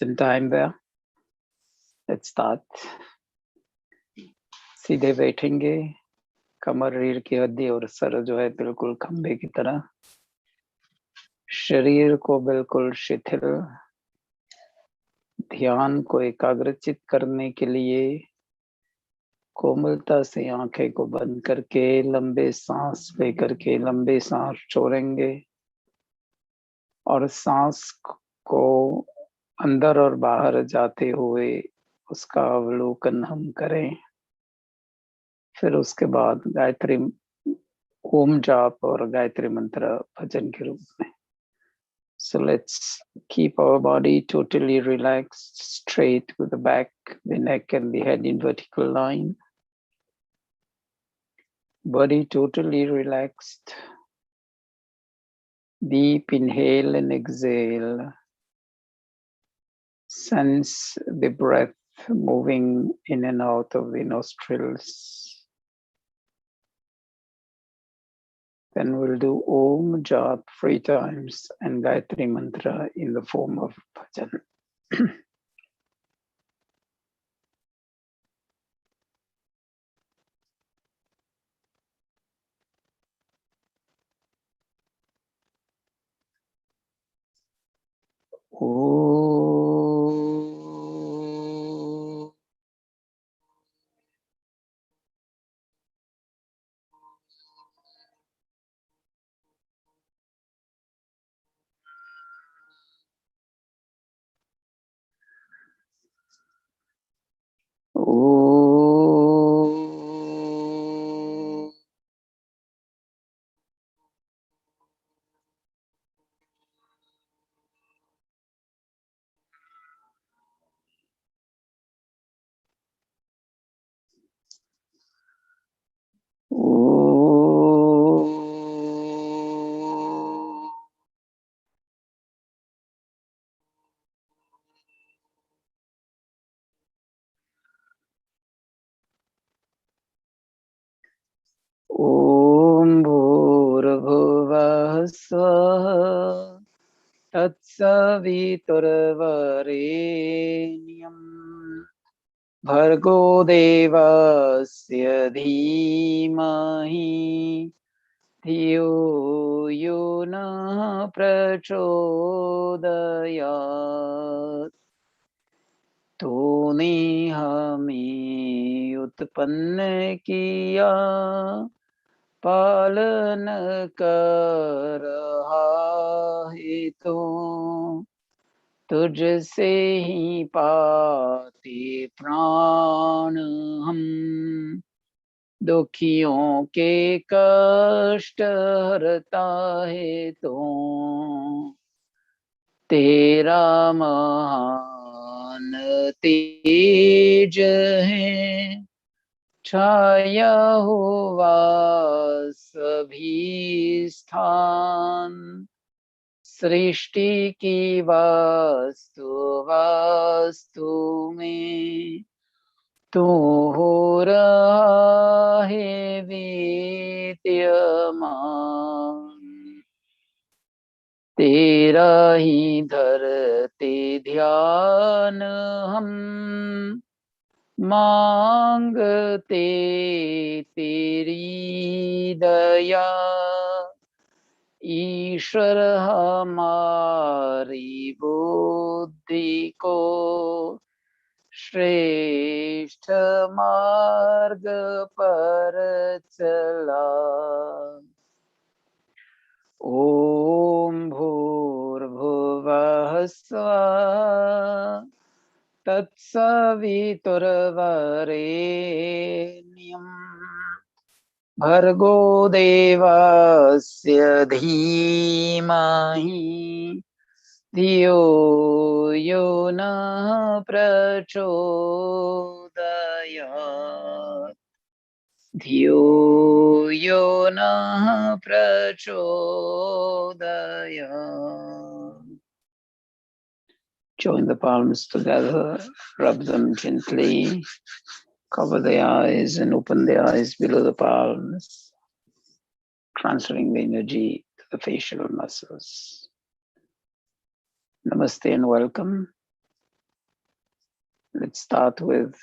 in time there. Let's start. सीधे बैठेंगे, कमर रीढ़ की हड्डी और सर जो है बिल्कुल खंबे की तरह, शरीर को बिल्कुल शिथिल, ध्यान को एकाग्रचित करने के लिए कोमलता से आंखें को बंद करके लंबे सांस लेकर के लंबे सांस छोड़ेंगे और सांस को अंदर और बाहर जाते हुए उसका अवलोकन हम करें। फिर उसके बाद गायत्री ओम जाप और गायत्री मंत्र भजन के रूप में। So let's keep our body totally relaxed, straight with the back, the neck and the head in vertical line. Body totally relaxed. Deep inhale and exhale. Sense the breath moving in and out of the nostrils. Then we'll do Om Jap 3 times and Gayatri Mantra in the form of bhajan. Om Bhurabhuvah Swaha Tatsaviturvarenyam Bhargo Devasya Dhimahi Dhiyo Yona Prachodayat तूने हमें उत्पन्न किया, पालन कर रहा है तो तुझसे ही पाते प्राण हम, दुखियों के कष्ट हरता है तो तेरा महान तेज है, छाया हुआ सभी स्थान, सृष्टि की वास्तु में तू हो रहा है विद्यमान, तेरा ही धरते ध्यान हम, मांगते तेरी दया, ईश्वर हमारी बुद्धि को श्रेष्ठ मार्ग पर चला। ओम भूर्भुवः स्वः तत्सवितुर्वरेण्यं भर्गो देवस्य धीमहि धियो यो नः प्रचोदयात् धियो यो नः प्रचोदयात्. Join the palms together, rub them gently, cover the eyes and open the eyes below the palms, transferring the energy to the facial muscles. Namaste and welcome. Let's start with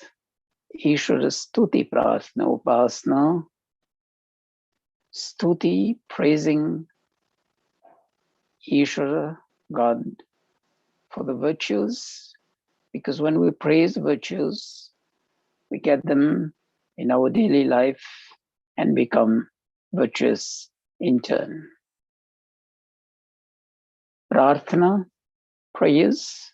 Ishvara Stuti Prarthana Upasana. Stuti, praising Ishvara, God, for the virtues, because when we praise virtues, we get them in our daily life and become virtuous in turn. Prarthana, prayers,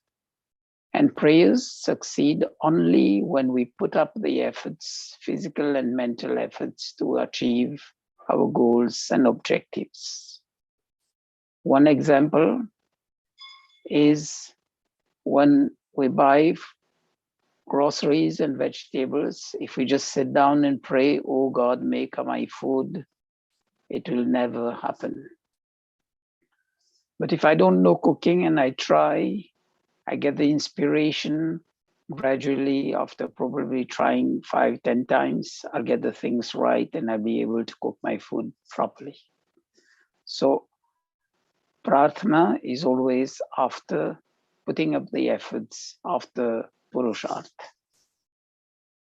and prayers succeed only when we put up the efforts, physical and mental efforts, to achieve our goals and objectives. One example is when we buy groceries and vegetables. If we just sit down and pray, oh God, make my food, it will never happen. But if I don't know cooking and I try, I get the inspiration gradually. After probably trying 5-10 times, I'll get the things right and I'll be able to cook my food properly. So prarthana is always after putting up the efforts, after purusharth.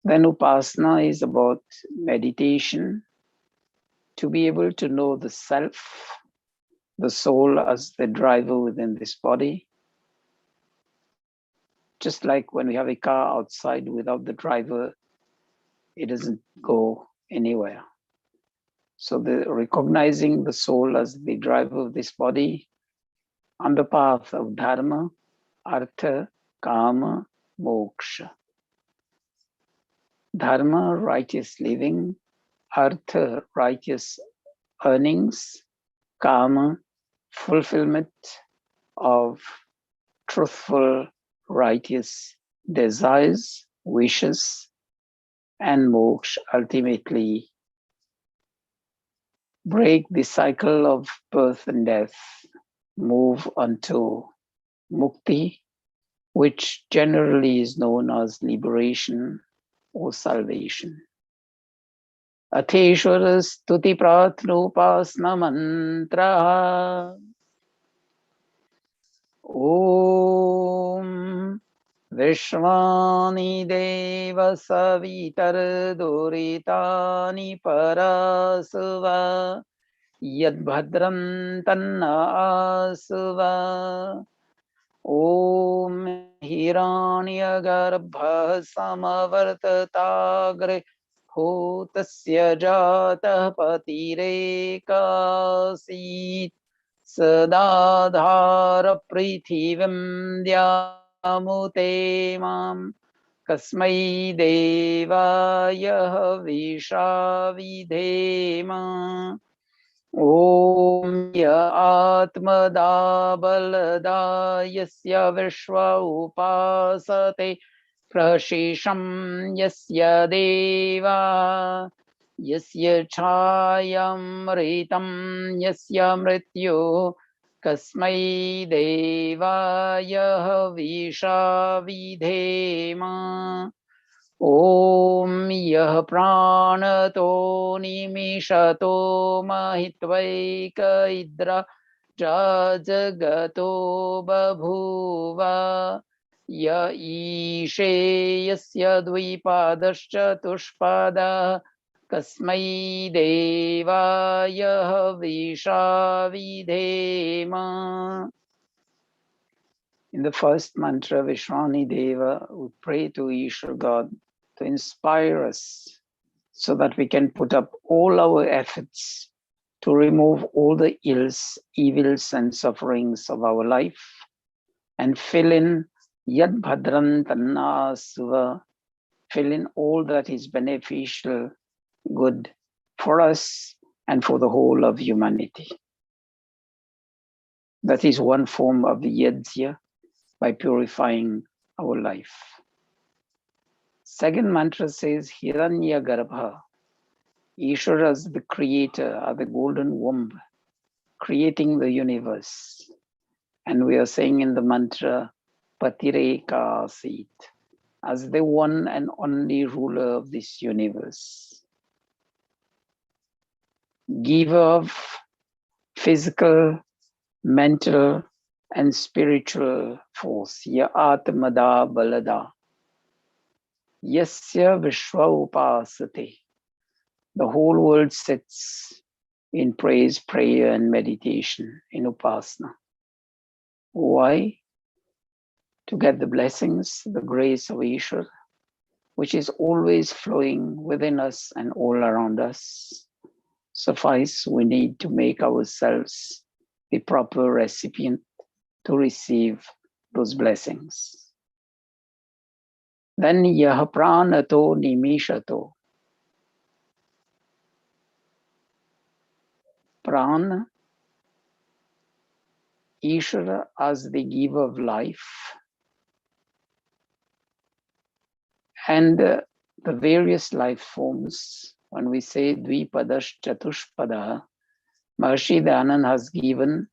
Then upasana is about meditation, to be able to know the self, the soul as the driver within this body. Just like when we have a car outside, without the driver, it doesn't go anywhere. So recognizing the soul as the driver of this body on the path of dharma, artha, kama, moksha. Dharma, righteous living; artha, righteous earnings; kama, fulfillment of truthful, righteous desires, wishes; and moksha, ultimately break the cycle of birth and death, move onto mukti, which generally is known as liberation or salvation. Atheshwara Stuti Pratnupasna Mantra. Om Vishwani Deva Savitar Duritani Parasva Yad Bhadram Tanna Asva. Om Hiranya Garbha Samavartatagre Bhutasya Jatah Patirekāsit Sadādhāra Prithivim Dyamute Mam Kasmai Devāya Vishavidhema. Om Ya Atmada Balada Yasya Vishwa Upasate Prashisham Yasya Deva Yasya Chayam Ritam Yasya Mrityu Kasmai Devaya Vishavidhema. Om Yah Pranato Nimishato Mahitvaika Idra Jajagato Babhuva Ya Ishe Yasya Dvipadascha Tushpada Kasmai Devaya Vishavidhema. In the first mantra, Vishwani Deva, we pray to Ishvara God to inspire us so that we can put up all our efforts to remove all the ills, evils, and sufferings of our life and fill in Yad Bhadran Tanna Suva, fill in all that is beneficial, good for us and for the whole of humanity. That is one form of the Yadzya, by purifying our life. Second mantra says Hiranya Garbha. Ishvara is the creator, or the golden womb, creating the universe. And we are saying in the mantra Patirekāsit, as the one and only ruler of this universe. Giver of physical, mental, and spiritual force. Ya Atmada Balada. Yasya Vishwa Upasate. The whole world sits in praise, prayer, and meditation in Upasana. Why? To get the blessings, the grace of Ishvara, which is always flowing within us and all around us. Suffice, we need to make ourselves the proper recipient to receive those blessings. Then yah pranato nimishato. Prana, Ishvara as the giver of life, and the various life forms. When we say Dvipadash Chatushpada, Maharishi Dayananda has given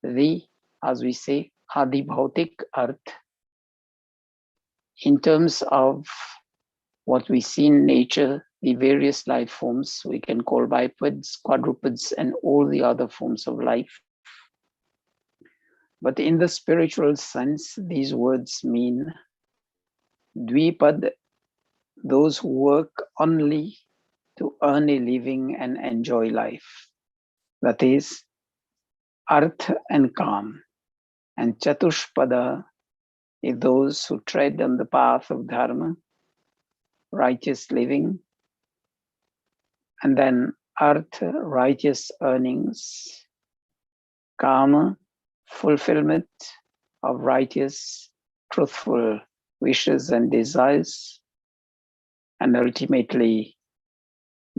the, as we say, Adibhautik Arth in terms of what we see in nature, the various life forms we can call bipeds, quadrupeds, and all the other forms of life. But in the spiritual sense, these words mean Dvipad, those who work only to earn a living and enjoy life. That is, Arth and Kam. And Chatushpada is those who tread on the path of Dharma, righteous living, and then Arth, righteous earnings, Kama, fulfillment of righteous, truthful wishes and desires, and ultimately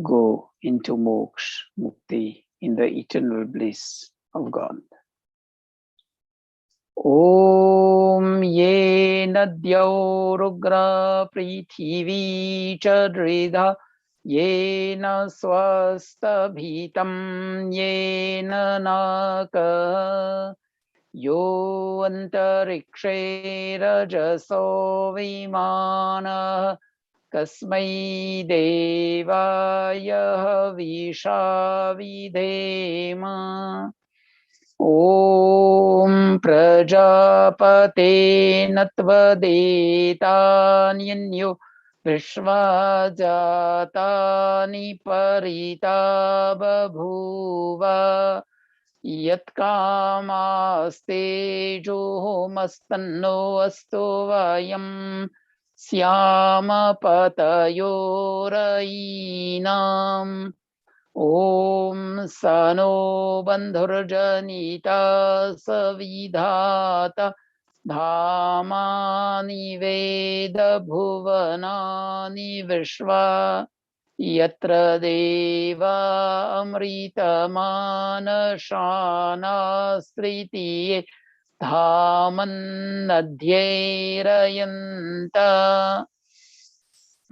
go into moksha, mukti, in the eternal bliss of God. Om ye nadyo rugra prithivi chadridha yena swasta bhitam yena naka yo antarikshe rajaso vimana kasmai devaya visha vidhema. Om prajapate natvadetanyinyo vishvajatani parita babhuva yatkamaste juhomastanno astu vayam syama patayorainam. Om sano bandhurjanita savidhata dhamani veda bhuvanani vishva yatra deva amritamana sritiye dhaman adhyerayanta.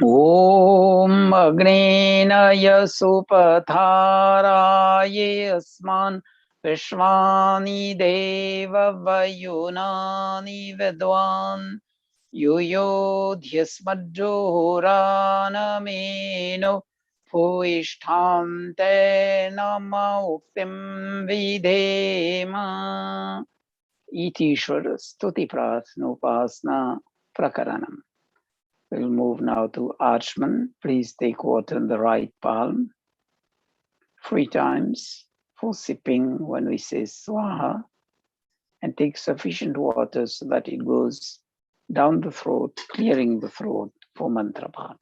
Om Agnenaya Supatharaye Asman Vishwani Deva Vayunani Vidwan Yuyodhyasmadjoranameno Puishtante Nama Uktim Vidhema. Iti Shvara Stuti Pratnopasna Prakaranam. We'll move now to Archman. Please take water in the right palm 3 times for sipping when we say Swaha, and take sufficient water so that it goes down the throat, clearing the throat for mantra part.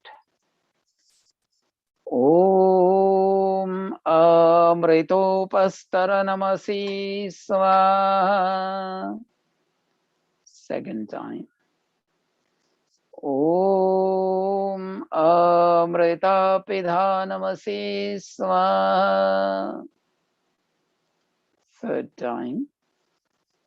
Om Amritopastara Namasi Swaha. 2nd time. Om Amrita Pidhanamasi Swaha. 3rd time.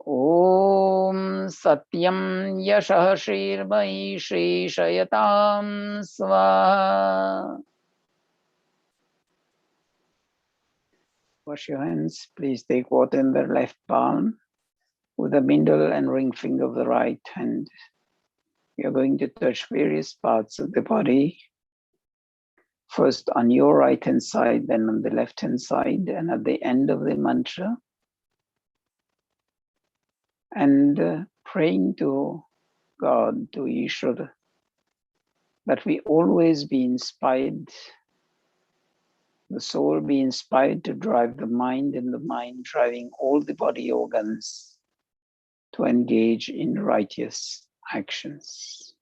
Om Satyam Yashah Shirmai Shri Shayatam Swaha. Wash your hands. Please take water in the left palm with the middle and ring finger of the right hand. You're going to touch various parts of the body. First on your right hand side, then on the left hand side, and at the end of the mantra. And praying to God, to Ishvara, that we always be inspired, the soul be inspired to drive the mind, and the mind driving all the body organs to engage in righteous actions.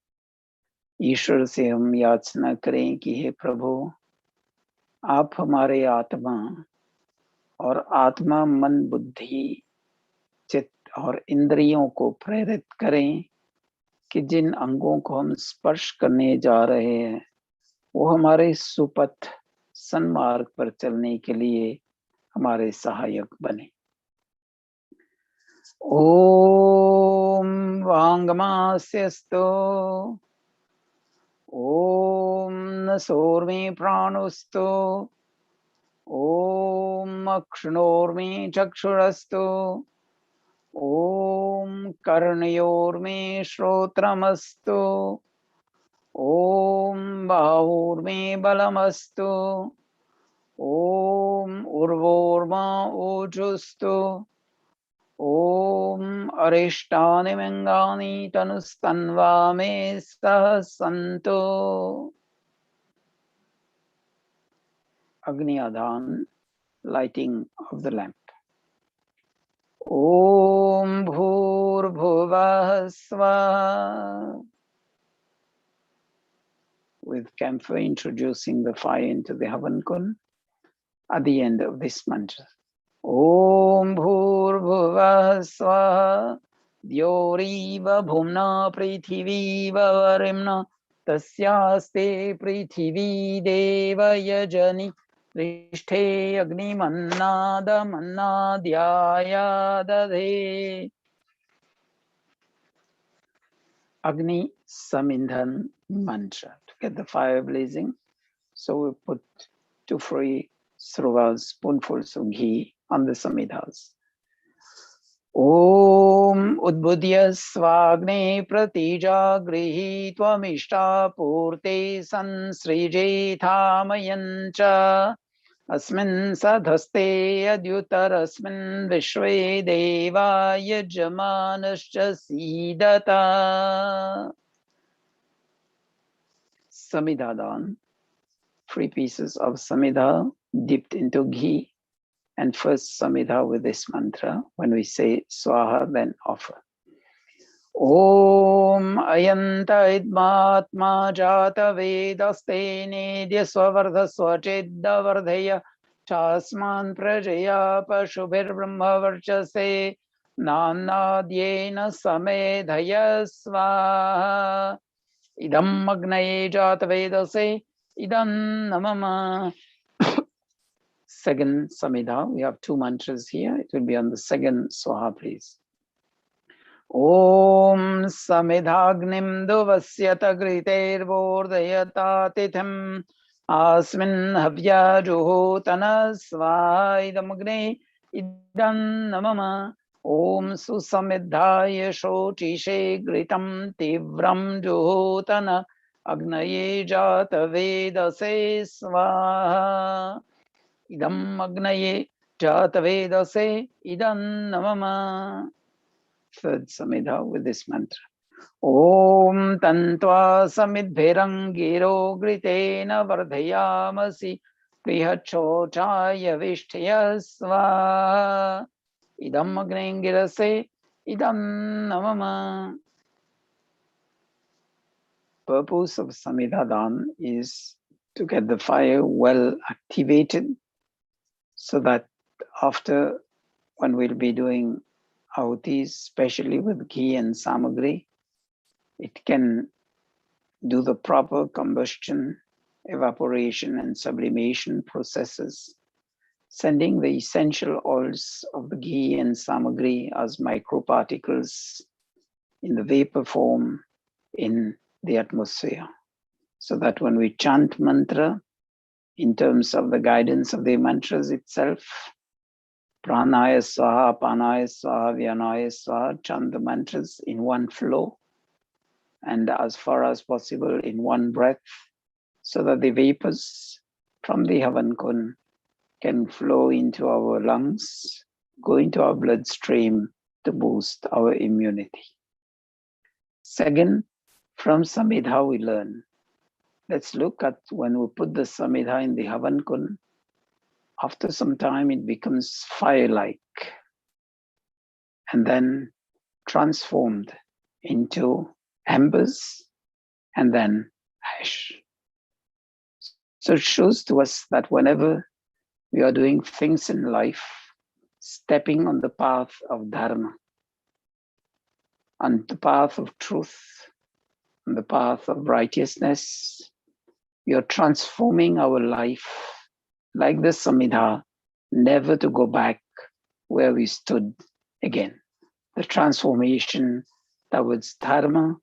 ईश्वर से हम याचना करें कि हे प्रभु, आप हमारे आत्मा और आत्मा मन बुद्धि चित्त और इंद्रियों को प्रेरित करें कि जिन अंगों को हम स्पर्श करने जा रहे हैं वो हमारे सुपथ सन्मार्ग पर चलने के लिए हमारे सहायक बने। ओम वांगमास्यस्तु ओम नसोर्मे प्राणोस्तु ओम अक्षणोर्मे चक्षुरस्तु ओम कर्णयोर्मे श्रोत्रमस्तु ओम बाहुर्मे बलमस्तु ओम उर्वोर्मा ओजुस्तु ओम अरिष्टानि मंगानि तनुस्तन्वा मे सह सन्तु। Agni Adhan, lighting of the lamp. Om Bhur-Bhuvah Swaha. With camphor introducing the fire into the Havan Kun at the end of this mantra. Om Bhur-Bhuvah Swaha. Dyoreva Bhumna Prithiviva Varimna Tasyaste Prithivi Deva Yajani Rishte Agni Mannada Mannadyaya Dadhe. Agni Samindhan mantra to get the fire blazing. So we put 2 free sruvas, spoonfuls of ghee on the samidhas. Om Udbudhya Svagne Pratija Grihi Tvamishta Purte Sansrije Thamayancha Asmin Sadhaste Adyutarasmin Vishwe Deva Yajamanascha Sidata. Samidhadan, 3 pieces of samidha dipped into ghee, and first samidha with this mantra. When we say swaha, then offer. Om ayanta idmatma jata vedaste nedya swavardha swachedda vardhaya chasman prajaya pashubhir brahma varchase nanadyena samedhaya swaha. Idam agnaye jata vedase idam namama. Second samidha, we have 2 mantras here. It will be on the second swaha, please. Om samidhagnim duvasyata griter vordayata titham asmin havya juhotana swaha idamagne idam namama. Om susamidhaya shotishe gritam tivram juhotana agnaye jata vedase swaha. Idam agnaye jata vedase idam namama. Third samidha with this mantra. Om tantva samidbhirangiro gritena vardhayamasi prihachochaya vishtaya swaha. Idam agnengirase idam namama. Purpose of samidhadan is to get the fire well activated, so that after, when we'll be doing ahutis, especially with ghee and samagri, it can do the proper combustion, evaporation, and sublimation processes, sending the essential oils of the ghee and samagri as microparticles in the vapor form in the atmosphere, so that when we chant mantra, in terms of the guidance of the mantras itself, pranaya swaha, panaya swaha, vyanaya swaha, chant the mantras in one flow and as far as possible in one breath, so that the vapors from the Havan Kun can flow into our lungs, go into our bloodstream to boost our immunity. Second, from samidha we learn Let's look at when we put the samidha in the Havan Kund. After some time, it becomes fire-like and then transformed into embers and then ash. So it shows to us that whenever we are doing things in life, stepping on the path of dharma, on the path of truth, on the path of righteousness, we are transforming our life like the samidha, never to go back where we stood again. The transformation towards dharma,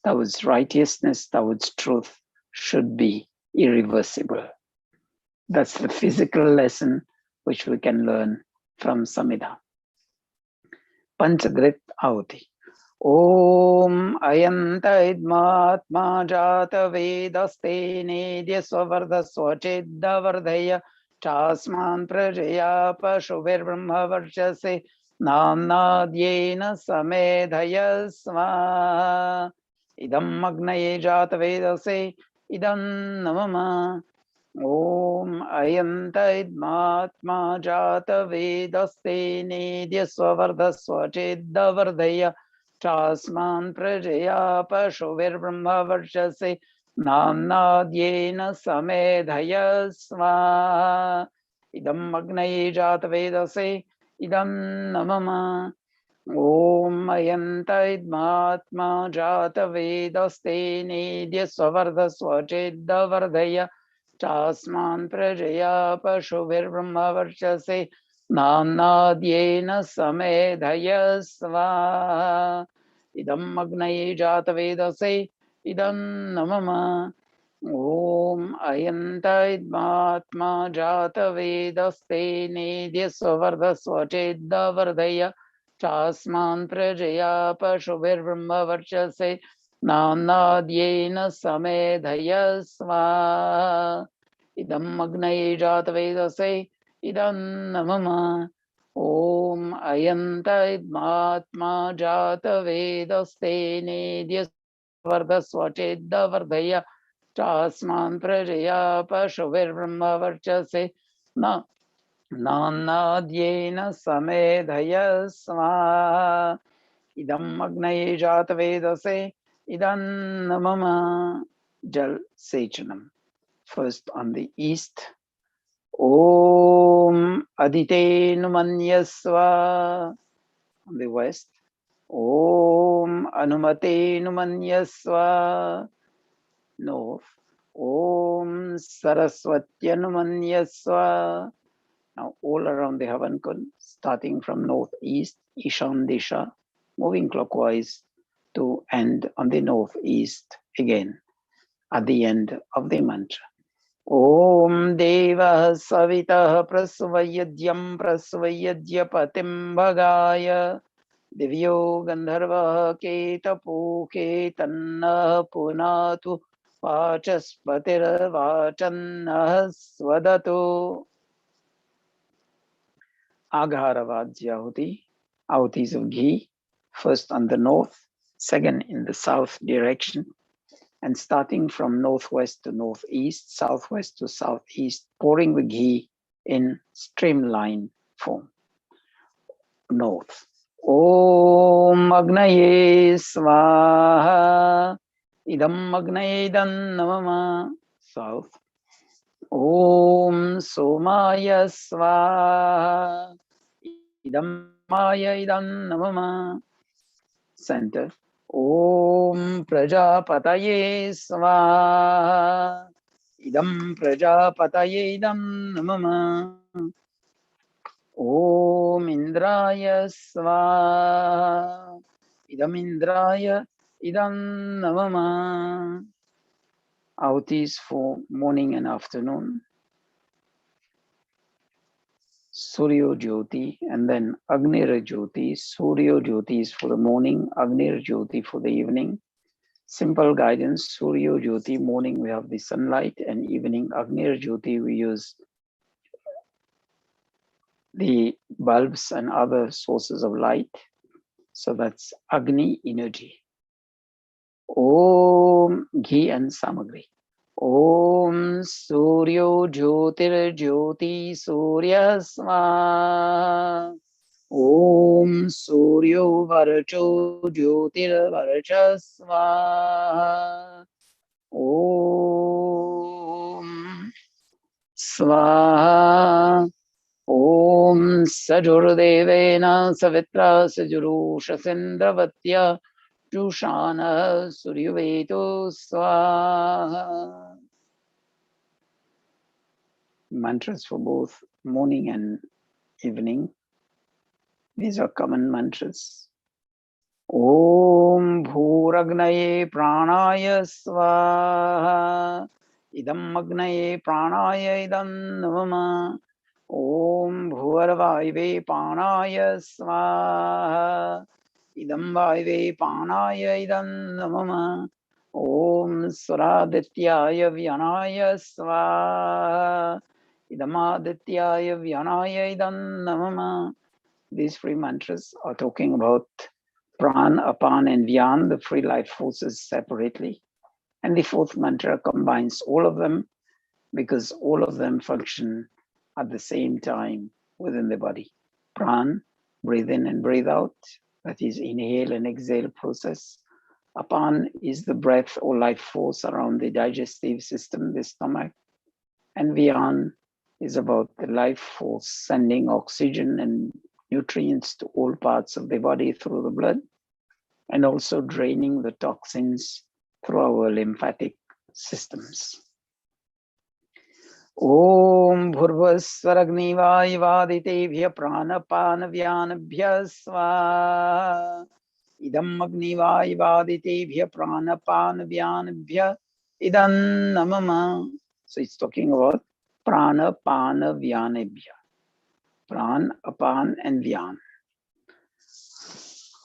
towards righteousness, towards truth should be irreversible. That's the physical lesson which we can learn from samidha. Panchagrit Ahuti. Om Ayanta Idmatma Jata Vedaste Nedya Swavarda Swachidda Vardhaya Chasman Prajaya Pashuvir Brahma Varshase Namnadyena Samedhaya Sva Idam Magnaye Jata Vedase Idam Namama Om Ayanta Idmatma Jata Vedaste Nedya Swavarda Swachidda Vardhaya Chasman Prajaya Pashuvir Brahma Varshase Namnadyena Samedhaya Sva Idam Agnaye Jata Vedase Idam Namama Om Ayanta Idmatma Jata Vedaste Nedya Swavarda Swachidda Vardhaya Chasman Prajaya Pashuvir Brahma Varshase Namnadyena Samedhaya Sva Idam Agnaye Jata Vedase Idam Namama Om Ayanta Idmatma Jata Vedaste Nedya Swavarda Swachidda Vardhaya Chasman Prajaya Pashuvir Brahma Varshase Namnadyena Samedhaya Sva Idam Agnaye Jata Vedase Idam Namama Om Ayanta Idmatma Jata Vedaste Nedya Swavarda Swachidda Vardhaya Chasman Prajaya Pashuvir Brahma Varshase Namnadyena Samedhaya Sva Idam Agnaye Jata Vedase Idam Namama Jal Sechanam. First on the east. Om Adite Numanyasva. On the west. Om Anumate Numanyasva. North. Om Saraswatya Numanyasva. Now all around the Havan Kund, starting from northeast, Ishan Disha, moving clockwise to end on the northeast again at the end of the mantra. Om Deva Savitah Prasvayadyam Prasvayadypatim Bhagaya Divyo Gandharva Ketapu Ketanna Punatu Vachaspatir Vachanna Swadatu. Agharavajya Ahuti, ahutis of ghee, first on the north, second in the south direction, and starting from northwest to northeast, southwest to southeast, pouring the ghee in streamline form. North. Om Agnaye Swaha, Idam Agnaye Dan Namama. South. Om Somaya Swaha, Idam Maya Idam Namama. Center. Om Prajapataye Swaha, Idam Prajapataye Idam Namama. Om Indraya Swaha, Idam Indraya Idam Namama. Ahutis for morning and afternoon. Suryo Jyoti and then Agnira Jyoti. Suryo Jyoti is for the morning, Agnira Jyoti for the evening. Simple guidance. Suryo Jyoti, morning we have the sunlight, and evening Agnira Jyoti we use the bulbs and other sources of light. So that's Agni energy. Om Ghee and Samagri. Om Suryo Jyotirjyoti Surya Swaha. Om Suryo Varcho Jyotirvarcha Swaha. Om Swaha. Om Sajurdevena Savitra Sajurushasindраvatya Jushana Suryuveto Swaha. Mantras for both morning and evening. These are common mantras. Om Bhuragnaye Pranaya Swaha. Idam Agnaye Pranaya Idam Namama. Om Bhurvaive Pranaya Swaha. Idam Vaive Pranaya Idam Namama. Om Suradityaya Vyanaya Swaha. Idamadityaya Vyanaya Idam Namama. These three mantras are talking about Pran, Apan, and Vyan, the three life forces separately. And the fourth mantra combines all of them because all of them function at the same time within the body. Pran, breathe in and breathe out, that is inhale and exhale process. Apan is the breath or life force around the digestive system, the stomach. And Vyan is about the life force sending oxygen and nutrients to all parts of the body through the blood, and also draining the toxins through our lymphatic systems. Om Bhurvasvaragnivaivaditevya Pranapanavyanabhya Swaha. Idam Agnivaivaditevya Pranapanavyanabhya Idam Namama. So it's talking about Prana, Pana, Vyanabhya. Pran, Apan, and Vyan.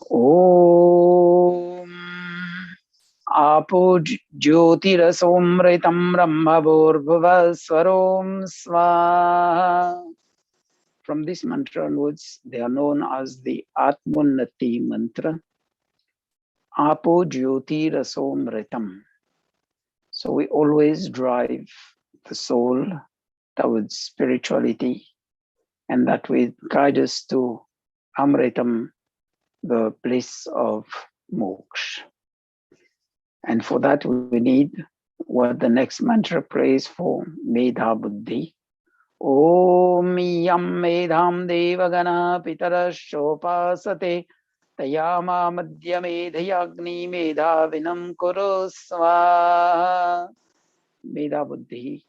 Om Apo Jyotirasomritam Brahmabhurbhuva Swarom Swaha. From this mantra onwards, they are known as the Atmunnati mantra. Apo Jyotirasomritam. So we always drive the soul towards spirituality, and that will guide us to Amritam, the bliss of moksha. And for that, we need what the next mantra prays for, Medha Buddhi. Om Yam Medham Devagana Pitarashopasate Tayama Madhya Medhayagni Medha Vinam Kuru Swaha. Medha Buddhi,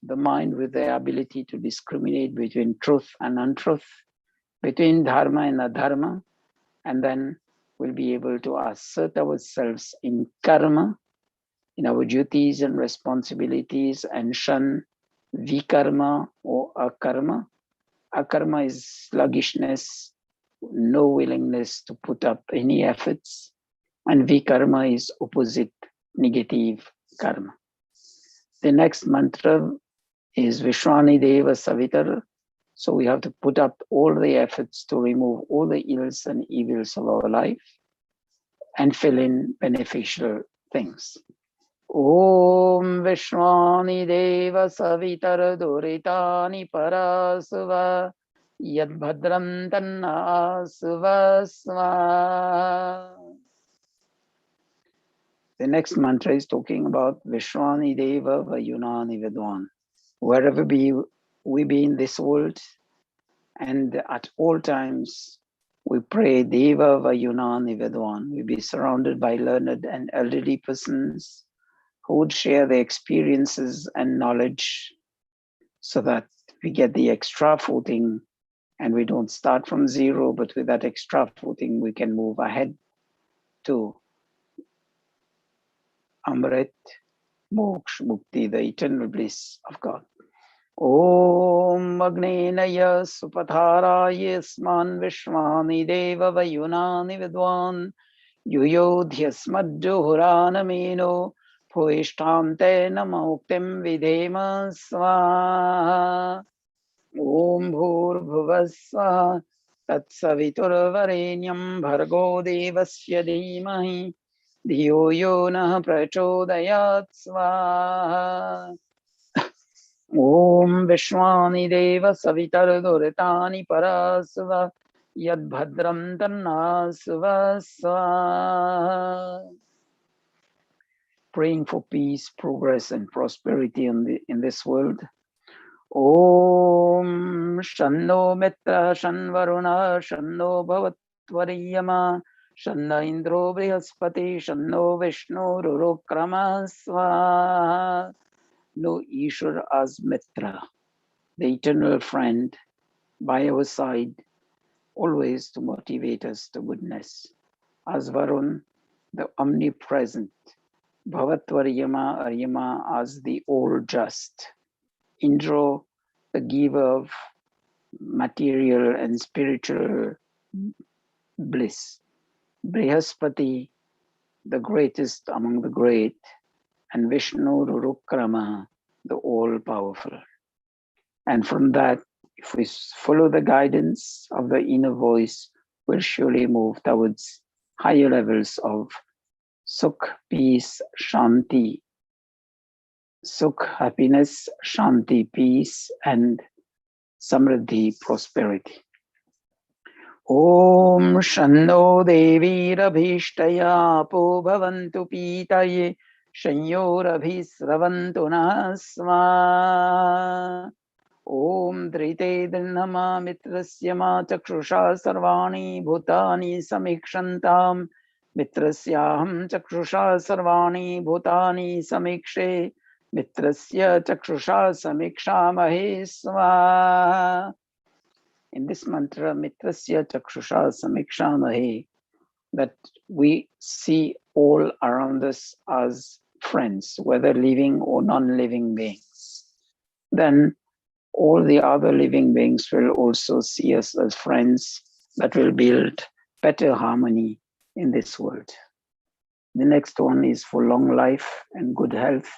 the mind with the ability to discriminate between truth and untruth, between dharma and adharma, and then we'll be able to assert ourselves in karma, in our duties and responsibilities, and shun vikarma or akarma. Akarma is sluggishness, no willingness to put up any efforts, and vikarma is opposite, negative karma. The next mantra is Vishwani Deva Savitar. So we have to put up all the efforts to remove all the ills and evils of our life and fill in beneficial things. Om Vishwani Deva Savitar Duritani Parasuva Yad Bhadram Tanna Suvasva. The next mantra is talking about Vishwani Deva Vayunani Vidwan. Wherever we be in this world, and at all times, we pray Deva Vayunani Vidwan. We be surrounded by learned and elderly persons who would share their experiences and knowledge so that we get the extra footing and we don't start from zero, but with that extra footing, we can move ahead to Amrit, Moksha, Mukti, the eternal bliss of God. Om Agnenaya Supatharaya Sman Vishwani Deva Vayunani Vidwan Yuyodhyasmadjuhuranamino Puishtamte Namoktim Videma Swaha. Om Bhurbhuvasvaha Tatsaviturvarenyam Bhargo Devasya Dhimahi धियो यो नः प्रचोदयात् स्वाहा ॐ विश्वानि देव सवितर्दुरितानि परासुव यद्भद्रं तन्नासुव स्वाहा. Praying for peace, progress, and prosperity in this world. Om Shanno Mitra Shanvaruna Shanno Bhavatvariyama Shanna Indro Brihaspati Shanno Vishnu Rurukrama Swaha. Know Ishwar as Mitra, the eternal friend by our side, always to motivate us to goodness. As Varun, the omnipresent, Bhavatvaryama Aryama as the all just, Indra, the giver of material and spiritual bliss, Brihaspati, the greatest among the great, and Vishnu Rurukrama, the all-powerful. And from that, if we follow the guidance of the inner voice, we'll surely move towards higher levels of Sukh, peace, Shanti. Sukh, happiness, Shanti, peace, and Samriddhi, prosperity. Om Shanno Devirabhishtaya Po Bhavantu Pitaye Shanyorabhisravantu Nasma Om Drite Dhanama Mitrasya Ma Chakshusha Sarvani Bhutani Samikshantam Mitrasyaham Chakshusha Sarvani Bhutani Samikshe Mitrasya Chakshusha Samikshamahe Swaha. In this mantra, Mitrasya Chakshusha Samikshamahe, that we see all around us as friends, whether living or non-living beings. Then all the other living beings will also see us as friends that will build better harmony in this world. The next one is for long life and good health.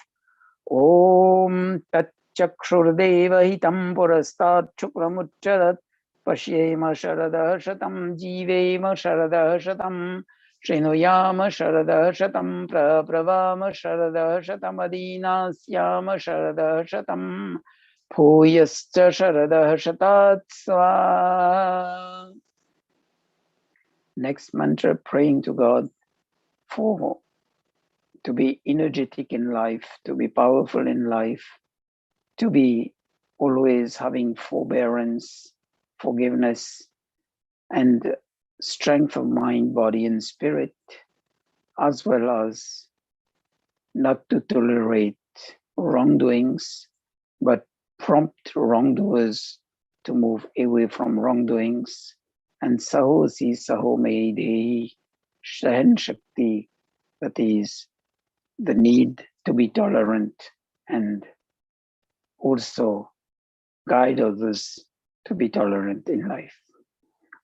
Om Tat Chakshurdeva Hitam Purastat Chukramucharat Pashyema Sharada Shatam Jivema Sharada Shatam Srinuyama Sharada Shatam Pravama Sharada Shatam Adinasyama Sharada Shatam Bhuyascha Sharada Shatat Swaha. Next mantra, praying to God for to be energetic in life, to be powerful in life, to be always having forbearance, forgiveness, and strength of mind, body, and spirit, as well as not to tolerate wrongdoings, but prompt wrongdoers to move away from wrongdoings. And Saho Si Saho Mei Dehi, Shahan Shakti, that is the need to be tolerant and also guide others to be tolerant in life.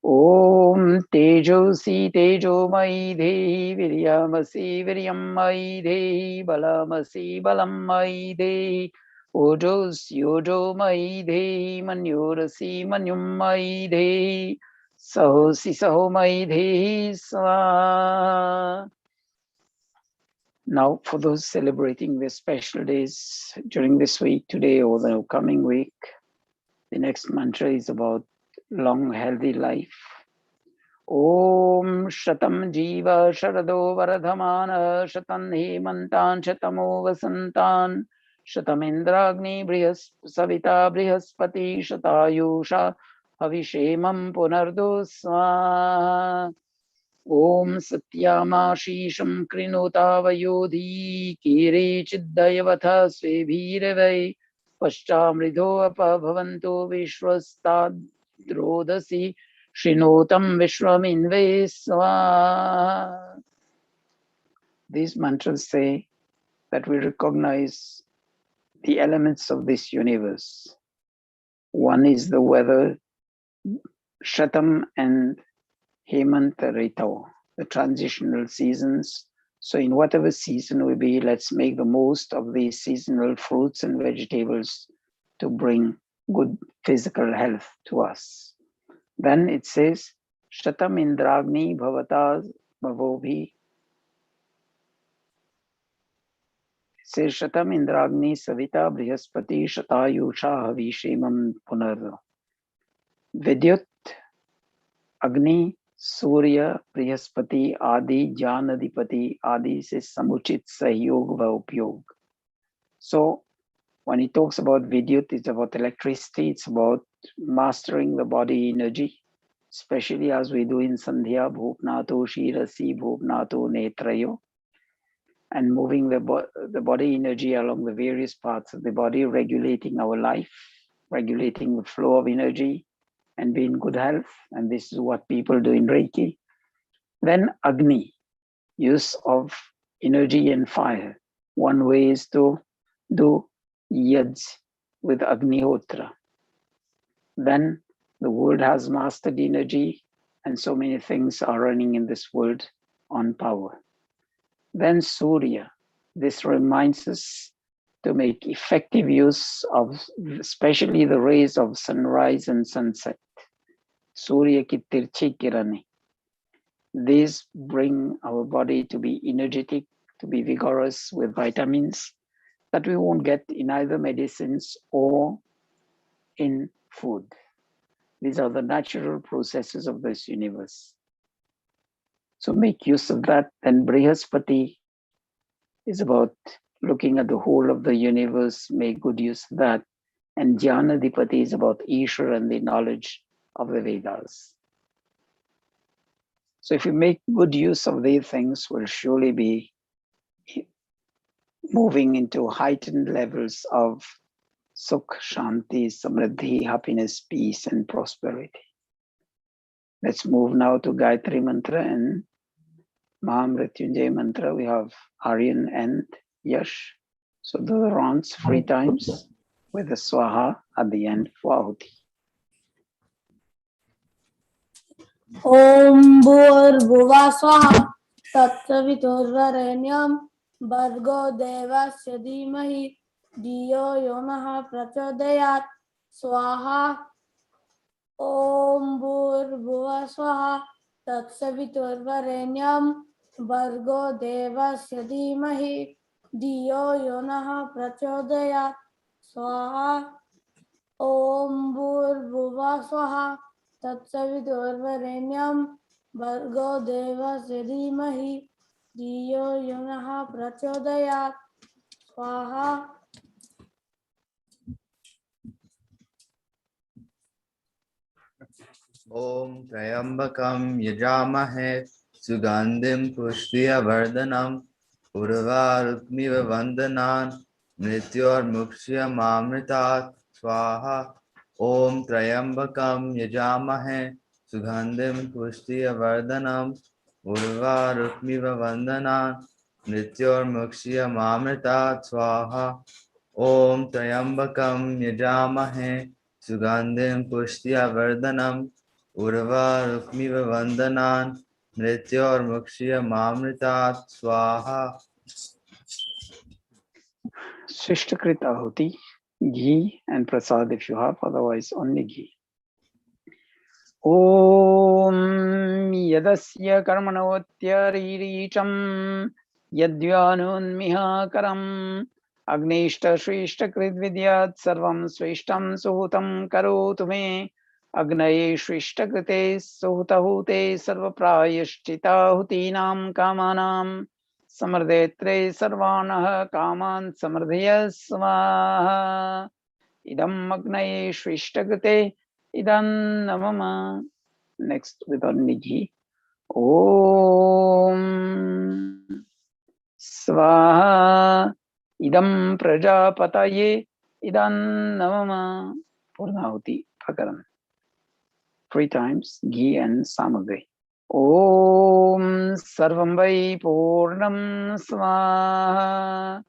Om Tejo Si Tejo Mai Dehi Viryamasi Viryam Mai Dehi Balamasi Balam Mai Dehi Ojo Yojo Mai Dehi Manyorasi Manyum Mai Dehi Saho Si Saho Mai Dehi Swaha. Now, for those celebrating their special days during this week, today or the coming week, the next mantra is about long, healthy life. Om Shatam Jiva Sharado Varadhamana Shatan Hemantan Shatamo Vasantan Shatam Indragni Savita Brihaspati Shatayusha Havishemam Punardo Swaha. Om Satyamashisham Krinotavayodhi Kire Chiddayavata Svebhirevai Paschamridho Apabhavanto Vishwastadrodasi Shinotam Vishwaminve Swaha. These mantras say that we recognize the elements of this universe. One is the weather, Shatam and Hemant Rito, the transitional seasons. So in whatever season we be, let's make the most of these seasonal fruits and vegetables to bring good physical health to us. Then it says, Shatam Indragni Bhavata Bhavobhi Shatam Indragni Savita Brihaspati Shatayusha Havishemam Punar. Vidyut, Agni, Surya, Brihaspati Adi, Janadipati Adi से समुचित सहयोग व उपयोग. So when he talks about Vidyut, it's about electricity, it's about mastering the body energy, especially as we do in Sandhya, Bhupnato Shirasi Bhupnato Netrayo, and moving the body energy along the various parts of the body, regulating our life, regulating the flow of energy, and be in good health. And this is what people do in Reiki. Then Agni, use of energy and fire. One way is to do yajs with Agnihotra. Then the world has mastered energy, and so many things are running in this world on power. Then Surya. This reminds us to make effective use of especially the rays of sunrise and sunset. Surya ki tirchi kirane. These bring our body to be energetic, to be vigorous with vitamins that we won't get in either medicines or in food. These are the natural processes of this universe. So make use of that. Then Brihaspati is about looking at the whole of the universe, make good use of that. And Jnanadipati is about Ishvara and the knowledge of the Vedas. So if you make good use of these things, we'll surely be moving into heightened levels of Sukh, Shanti, Samriddhi, happiness, peace, and prosperity. Let's move now to Gayatri Mantra and Mahamrityunjay Mantra. We have Aryan and Yash. So do the rounds 3 times with the Swaha at the end for Ahuti. Om Bhurbhuva Swaha Tatsaviturvarenyam Bhargo Devasya Dhimahi Dhiyo Yonaha Prachodayat Swaha. Om Bhurbhuva Swaha Tatsaviturvarenyam Bhargo Devasya Dhimahi Dhiyo Yonaha Prachodayat Swaha. Om Bhurbhuva Swaha Tatsaviturvarenyam Bhargo Devasya Dhimahi Dhiyo Yonaha Prachodayat Swaha. Om Trayambakam Yajamahe Sugandhim Pushtiya Urvarukmiva Vandanan Mrityor Mukshya Mamritat Swaha. Om Trayambakam Yajamahe Sugandhim Pushtiya Urvarukmiva Vandanan Mrityor Mukshya Mamritat Swaha. Om Trayambakam Yajamahe Sugandhim Pushtiya Urvarukmiva Vandanan Mrityor Mukshya Mamritat Swaha. Shishtakrit Ahuti, ghee and prasad if you have, otherwise only ghee. Om Yadasya Karmanavatyariricham Yadvyanunmihakaram Agnishta Shrishtakrit Vidyat Sarvam Swishtam Suhutam Karotu Me Agnaye Shrishtakrite Suhutahute Sarvaprayashchitahutinam Kamanam Samardetre Sarvanah Kaman Samardhya Svaha. Idam Agnaye Shrishtakrite Idam Namama. Next with only ghee. Om Svaha Idam Prajapataye Idam Namama. Purnahuti Prakaram. 3 times ghee and samagri. Om Sarvam Vai Purnam Svaha.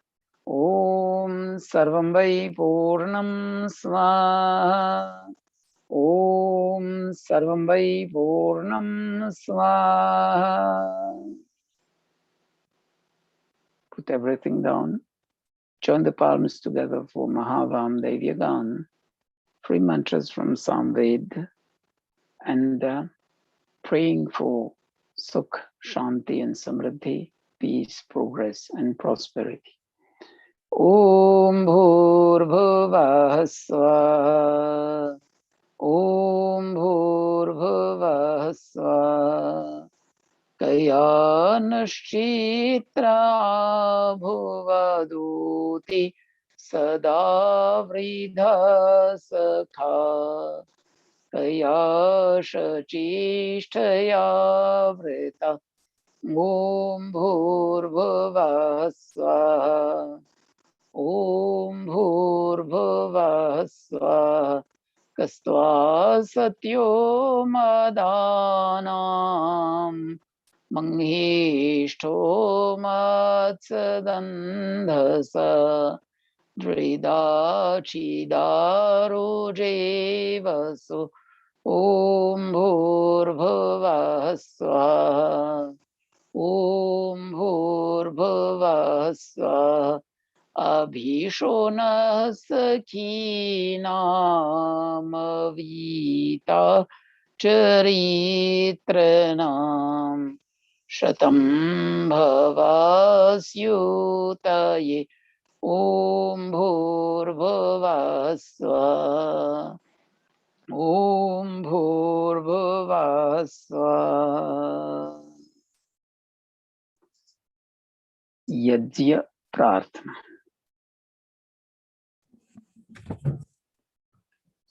Om Sarvam Vai Purnam Svaha. Om Sarvam Vai Purnam Svaha. Put everything down. Join the palms together for Mahavam Devyagan. 3 mantras from Samved. And praying for Sukh, Shanti and Samriddhi, peace, progress and prosperity. ॐ भूर्भुवः स्वः। ॐ भूर्भुवः स्वः। कयानश्चित्रा भुवदूति सदा वृद्धा सखा। कयाशचेष्टया वृता। ॐ भूर्भुवः स्वः। ॐ भूर्भुवः स्वः। कस्त्वा सत्यो मदानाम् मंहेष्ठो मत्सदन्धस द्विदाचिदारुजेवसु। ॐ भूर्भुवः स्वः। ॐ भूर्भुवः स्वः। अभीशो नः सखीनामवीता चरित्रनाम् शतं भवास्युतये। ॐ भूर्भुवः स्वः। ॐ भूर्भुवः स्वः। यज्ञ प्रार्थना।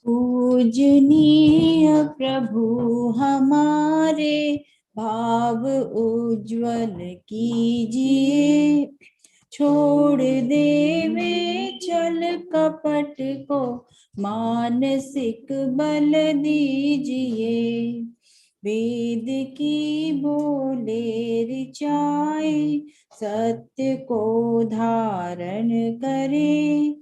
पूजनीय प्रभु हमारे भाव उज्जवल कीजिए। छोड़ देवे छल कपट को मानसिक बल दीजिए। वेद की बोले ऋचाए सत्य को धारण करें।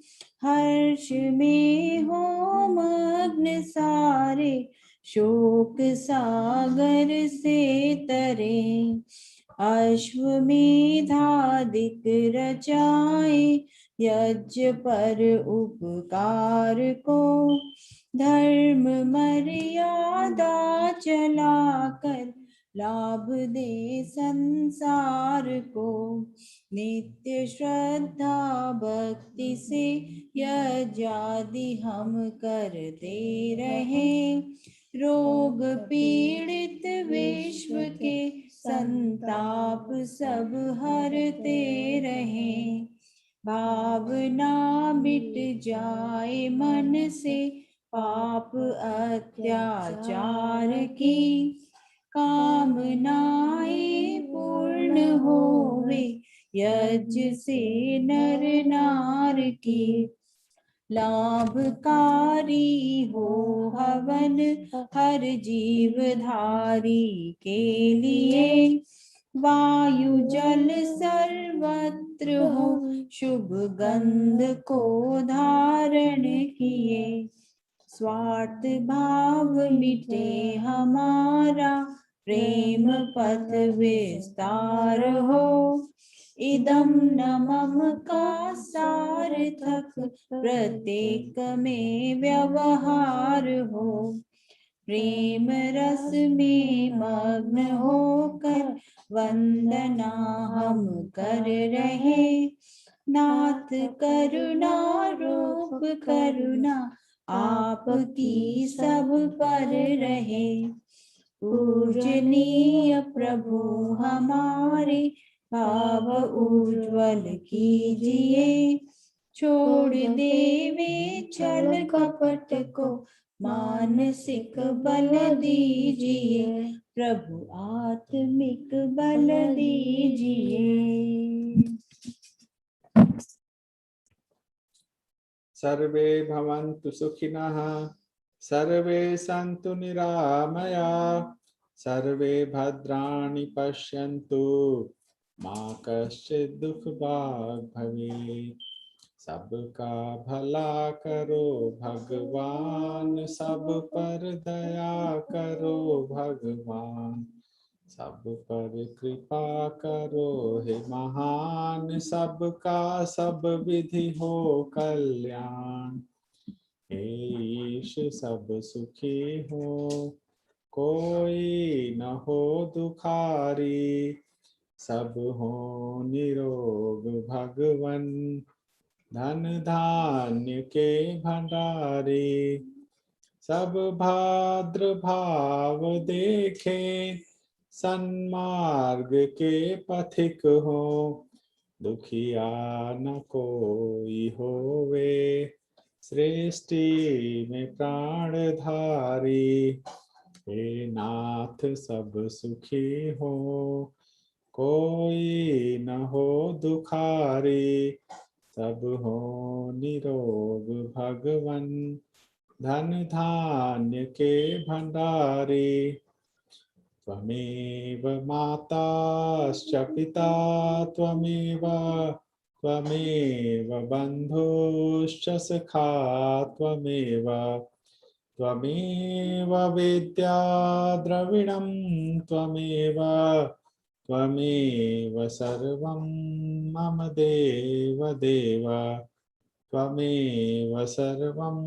हर्ष में हो मग्न सारे शोक सागर से तरें। अश्वमेधादिक रचाए यज्ञ पर उपकार को। धर्म मर्यादा चलाकर लाभ दे संसार को। नित्य श्रद्धा भक्ति से यज्ञादि हम करते रहें। रोग पीड़ित विश्व के संताप सब हरते रहें। भावना मिट जाए मन से पाप अत्याचार की। कामनाएं पूर्ण होवे यज्ञ से नर नार की। लाभकारी हो हवन हर जीवधारी के लिए। वायु जल सर्वत्र हो शुभ गंध को धारण किए। स्वार्थ भाव मिटे हमारा प्रेम पथ विस्तार हो। इदम न मम का सार्थक प्रत्येक में व्यवहार हो। प्रेम रस में मग्न होकर वंदना हम कर रहे। नाथ करुणा रूप करुणा आपकी सब पर रहे। पूजनीय प्रभु हमारे भाव उज्ज्वल कीजिए। छोड़ देवे छल कपट को मानसिक बल दीजिए। प्रभु आत्मिक बल दीजिए। सर्वे भवन्तु सुखिनः सर्वे सन्तु निरामया सर्वे भद्राणि पश्यन्तु मा कश्चित् दुःखभाग् भवेत्। सबका भला करो भगवान सब पर दया करो भगवान सब पर कृपा करो हे महान। सबका सब विधि हो कल्याण हे ईश सब सुखी हो कोई न हो दुखारी। सब हो निरोग भगवन धन धान्य के भंडारी। सब भाद्र भाव देखे, सन्मार्ग के पथिक हो। दुखिया न कोई होवे, सृष्टि में प्राणधारी। हे नाथ सब सुखी हो, कोई न हो दुखारी। सब हो निरोग भगवन, धन धान्य के भंडारी। त्वमेव माताश्च पिता त्वमेव, त्वमेव बन्धुश्च सखा त्वमेव। त्वमेव विद्या द्रविणं त्वमेव, त्वमेव सर्वं मम देव देव। त्वमेव सर्वं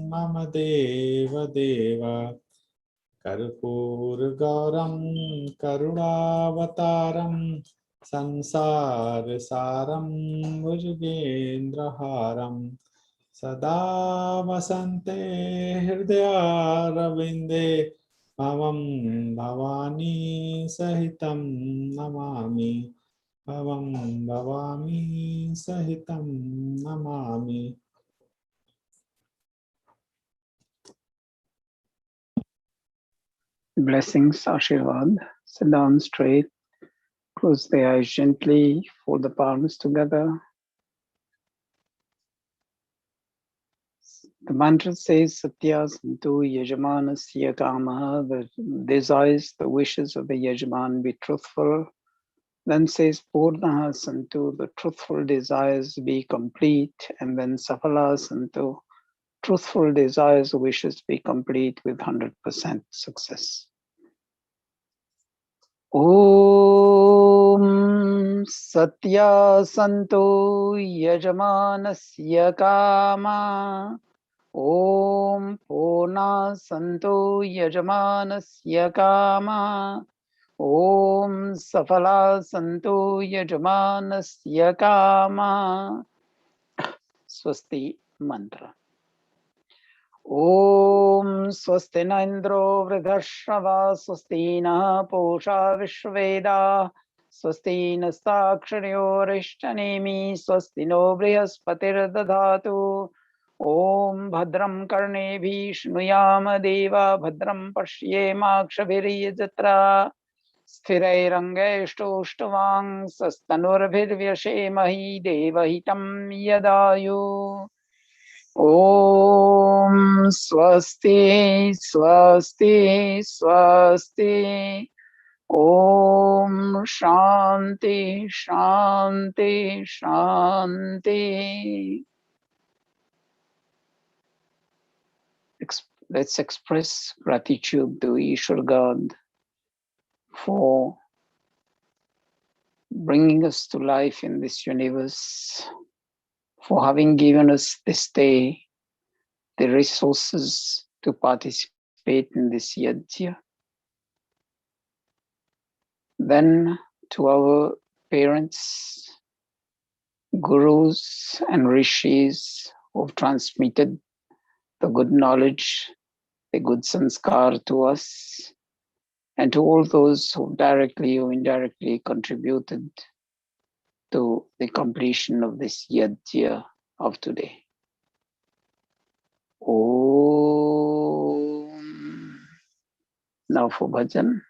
मम देव देव। कर्पूरगौरं करुणावतारं, संसारसारं भुजगेन्द्रहारं। सदा वसन्ते हृदयारविन्दे, भवं भवानी सहितं नमामि। भवं भवानी सहितं Namami. Blessings, Ashirvad. Sit down straight, close the eyes gently, fold the palms together. The mantra says, Satya Santu Yajamanasya Kamaha, the desires, the wishes of the Yajaman be truthful. Then says, Purnaha Santu, the truthful desires be complete. And then Safala Santu, truthful desires, wishes be complete with 100% success. Om Satya Santu Yajamanasya Kama. Om Purna Santu Yajamanasya Kama. Om Safala Santu Yajamanasya Kama. Swasti Mantra. Om Swasti na Indro Vridhashrava Swasti na Posha Vishveda Swasti nastaksharyo Rishtanemi Swasti no Brihaspatir Dadhatu. Om Bhadram Karnebhi Shnuyama Deva Bhadram Pashyemakshabhiriyajatra Sthirairangaishtoshtvang Sastanurabhirvyashemahi Devahitam Yadayu. Om Swasti Swasti Swasti. Om Shanti Shanti Shanti. Let's express gratitude to Ishwar God for bringing us to life in this universe, for having given us this day the resources to participate in this yajna. Then to our parents, gurus and rishis who have transmitted the good knowledge, the good sanskar to us, and to all those who directly or indirectly contributed to the completion of this yajna of today. Om. Now for bhajan,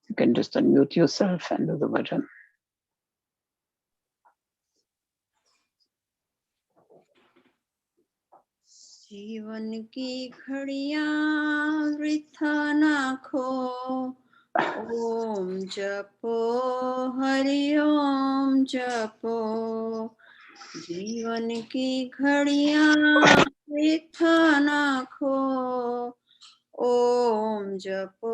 you can just unmute yourself and do the bhajan. जीवन की घड़ियां वृथा ना खो, ओम जपो हरि ओम जपो। जीवन की घड़ियां वृथा ना खो, ओम जपो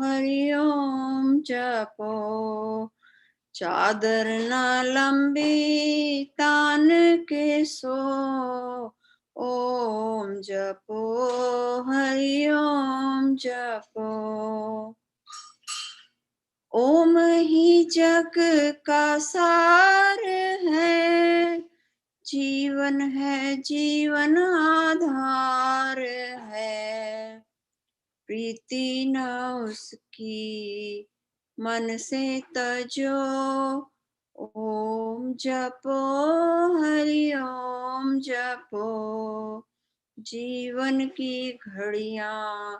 हरि ओम जपो। चादर ना लंबी तान के सो, ओम जपो हरि ओम जपो। ओम ही जग का सार है, जीवन है, जीवन आधार है, प्रीति न उसकी मन से तजो। ओम जपो हरि ओम जपो, जीवन की घड़ियां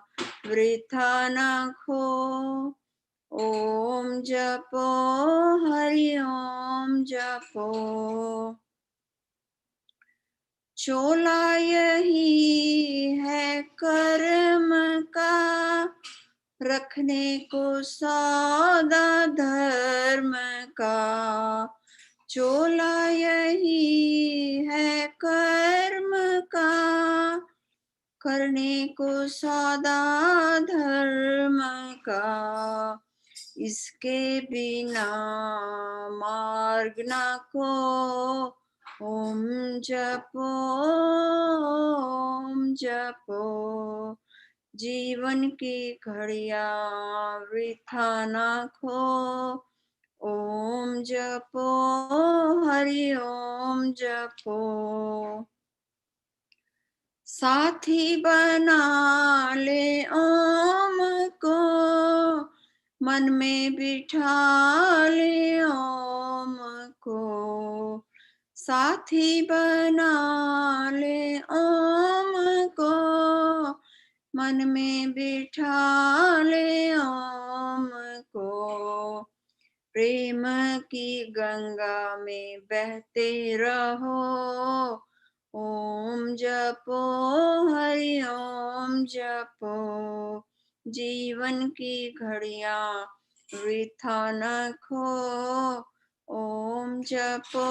वृथा न खो। ओम जपो हरि ओम जपो, चोला यही है कर्म का, रखने को सौदा धर्म का। चोला यही है कर्म का, करने को सौदा धर्म का। इसके बिना मार्ग ना को। ओम जपो ओम जपो, जीवन की घड़ियां वृथा ना खो। ओम जपो हरि ओम जपो, साथी बना ले ओम को, मन में बिठा ले ओम को। साथी बना ले ओम को, मन में बिठा ले ओम को। प्रेम की गंगा में बहते रहो। ओम जपो हरि ओम जपो, जीवन की घड़ियां वृथा न खो। ओम जपो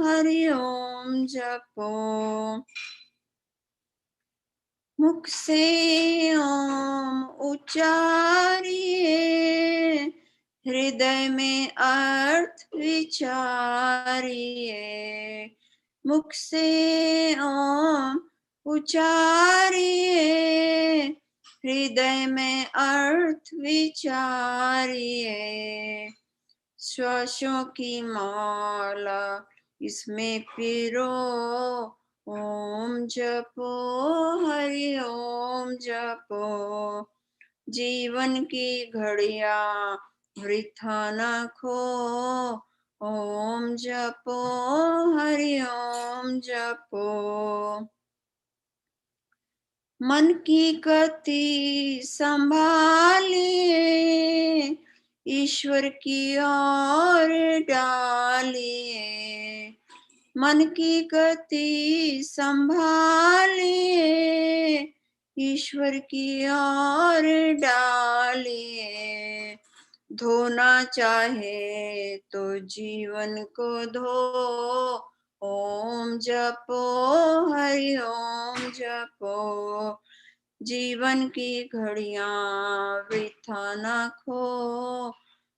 हरि ओम जपो, मुख से ओम उच्चारिए, हृदय में अर्थ विचारिए। मुख से ओम उच्चारिए, हृदय में अर्थ विचारिए। श्वासों की माला इसमें पिरो। ओम जपो हरि ओम जपो, जीवन की घड़ियां वृथा न खो। ओम जपो हरि ओम जपो, मन की गति संभालिए, ईश्वर की ओर डालिए। मन की गति संभालिए, ईश्वर की ओर डालिए। धोना चाहे तो जीवन को धो। ओम जपो हरि ओम जपो, जीवन की घड़ियां वृथा न खो।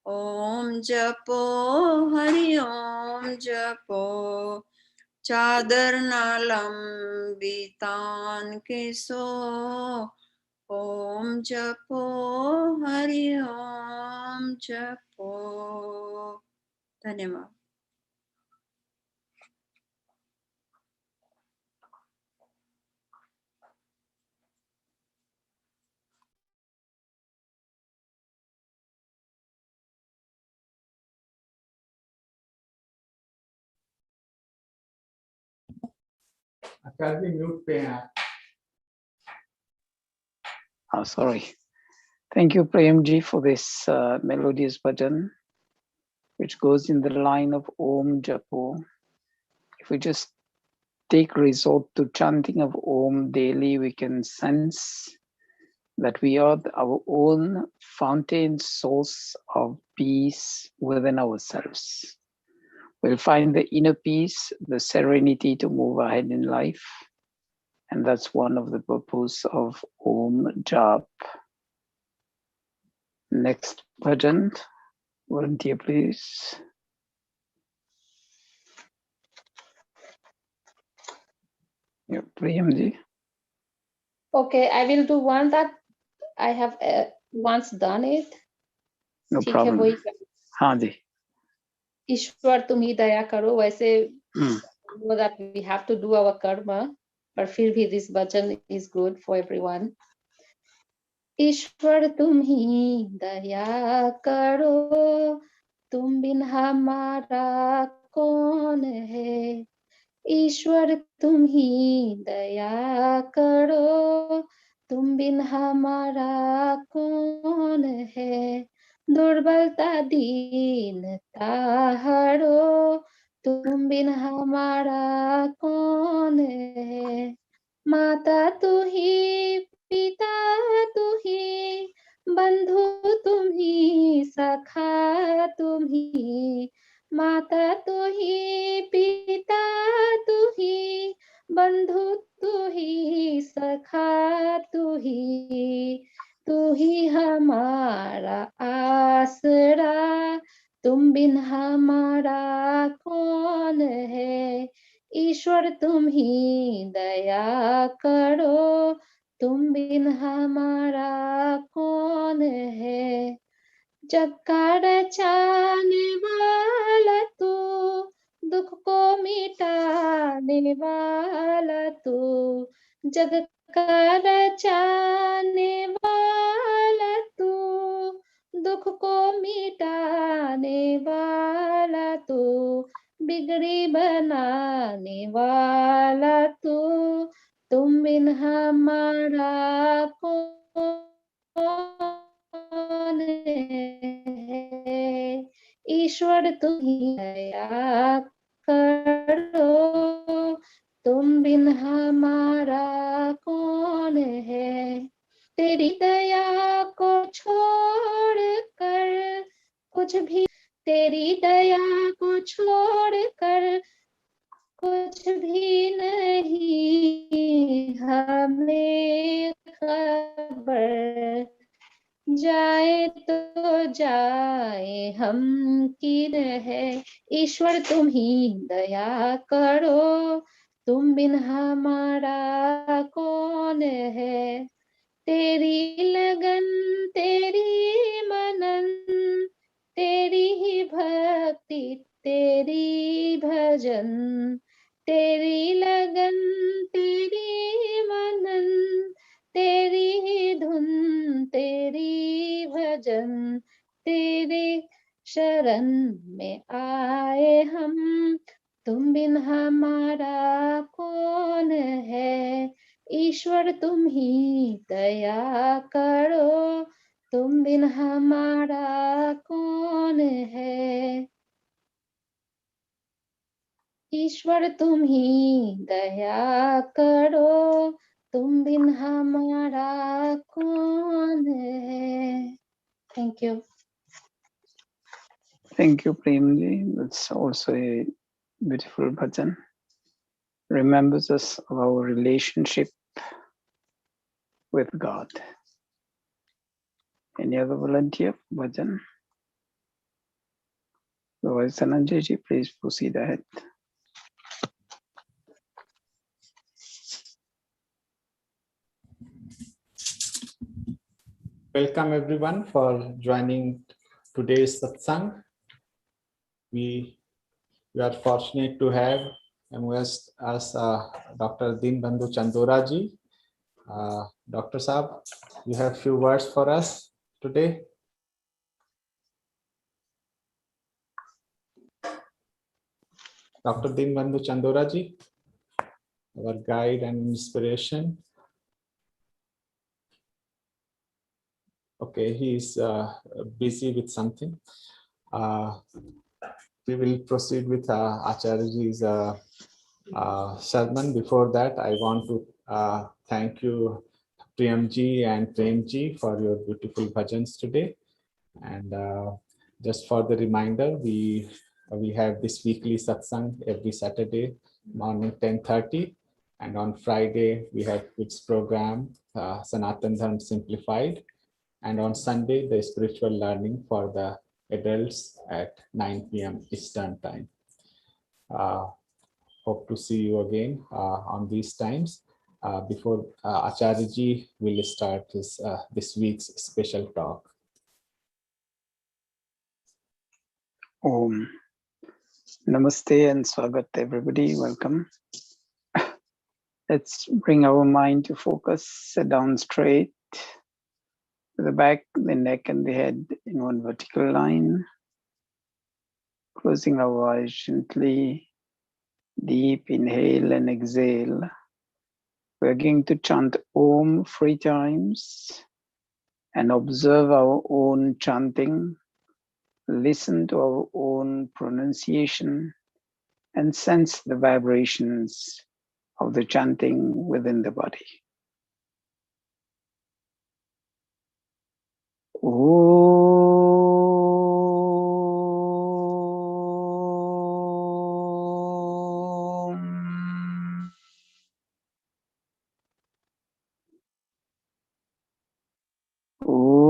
ओम जपो हरि ओम जपो, चादर न लंबी तान के सो। ओम जपो हरि ओम जपो। धन्यवाद। आचार्य जी म्यूट पे हैं आप। Oh, sorry. Thank you, Premji, for this melodious bhajan, which goes in the line of Om Japo. If we just take resort to chanting of Om daily, we can sense that we are our own fountain source of peace within ourselves. We'll find the inner peace, the serenity to move ahead in life. And that's one of the purpose of Om Jap. Next bhajan, volunteer please. Yeah, Priyamji. Okay, I will do one that I have once done it. No ठीक है, problem. वही हाँ जी. ईश्वर तुम ही दया करो, वैसे know that we have to do our karma, but फिर भी this bhajan is good for everyone. ईश्वर तुम ही दया करो, तुम बिन हमारा कौन है। ईश्वर तुम ही दया करो, तुम बिन हमारा कौन है। दुर्बलता दीनता हरो, तुम बिन हमारा कौन है। माता तू ही, पिता तू ही, बंधु तुम ही, सखा तुम ही। माता तू ही, पिता तू ही, बंधु तू ही, सखा तू ही हमारा आसरा, तुम बिन हमारा कौन है। ईश्वर तुम ही दया करो, तुम बिन हमारा कौन है। जग का रचाने वाला तू, दुख को मिटाने वाला तू। जग का रचाने वाला तू, दुख को मिटाने वाला तू। बिगड़ी बनाने वाला तू, तुम बिन हमारा कौन है। ईश्वर तुम ही दया करो, तुम बिन हमारा कौन है। तेरी दया को छोड़ कर कुछ भी, तेरी दया को छोड़ कर कुछ भी नहीं हमें खबर। जाए तो जाए हम किन है। ईश्वर तुम ही दया करो, तुम बिन हमारा कौन है। तेरी लगन तेरी मनन, तेरी ही भक्ति तेरी भजन। तेरी लगन तेरी मनन, तेरी ही धुन तेरी भजन। तेरे शरण में आए हम, तुम बिन हमारा कौन है। ईश्वर तुम ही दया करो, तुम बिन हमारा कौन है। ईश्वर तुम ही दया करो, तुम बिन हमारा कौन है। Thank you. Thank you, Premji. That's also a beautiful bhajan. Remembers us of our relationship with God. Any other volunteer for bhajan? Otherwise, Sananjay ji, please proceed ahead. Welcome everyone for joining today's satsang. We are fortunate to have among us Dr. Dinbandhu Chandora ji. Dr. Saab, you have few words for us today. Dr. Dinbandhu Chandora ji, our guide and inspiration. Okay, he is busy with something. We will proceed with Acharyaji's sermon. Before that, I want to thank you, Priyamji and Premji, for your beautiful bhajans today. And just for the reminder, we have this weekly satsang every Saturday morning 10:30, and on Friday we have its program Sanatan Dharma Simplified, and on Sunday the spiritual learning for the adults at 9 p.m. Eastern time. Hope to see you again on these times. Before Acharyaji will start his this week's special talk. Om Namaste and Swagat everybody, welcome. Let's bring our mind to focus, sit down straight, the back, the neck and the head in one vertical line. Closing our eyes gently, deep inhale and exhale. We're going to chant Om 3 times and observe our own chanting, listen to our own pronunciation and sense the vibrations of the chanting within the body. Om. Om.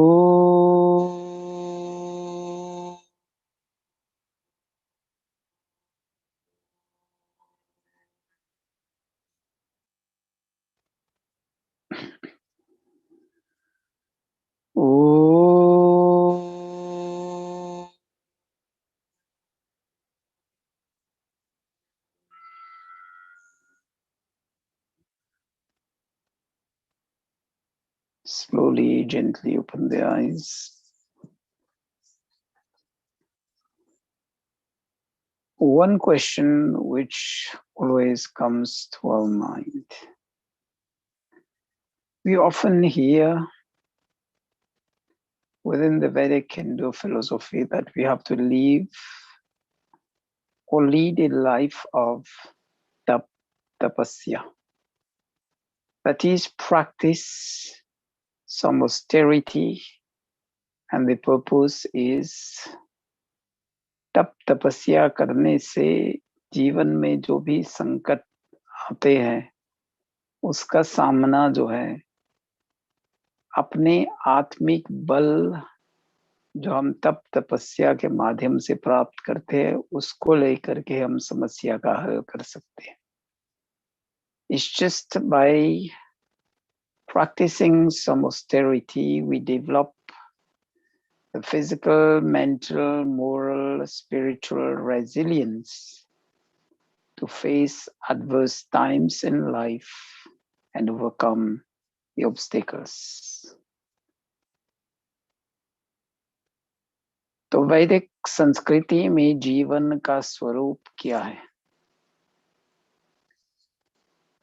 Om. Slowly, gently open the eyes. One question which always comes to our mind. We often hear within the Vedic Hindu philosophy that we have to live or lead a life of tapasya. That is, practice some austerity, and the purpose is तपस्या करने से जीवन में जो भी संकट आते हैं उसका सामना जो है अपने आत्मिक बल जो हम तपस्या के माध्यम से प्राप्त करते हैं उसको लेकर के हम समस्या का हल कर सकते हैं. It's just by practicing some austerity we develop the physical, mental, moral, spiritual resilience to face adverse times in life and overcome the obstacles. तो वैदिक संस्कृति में जीवन का स्वरूप क्या है?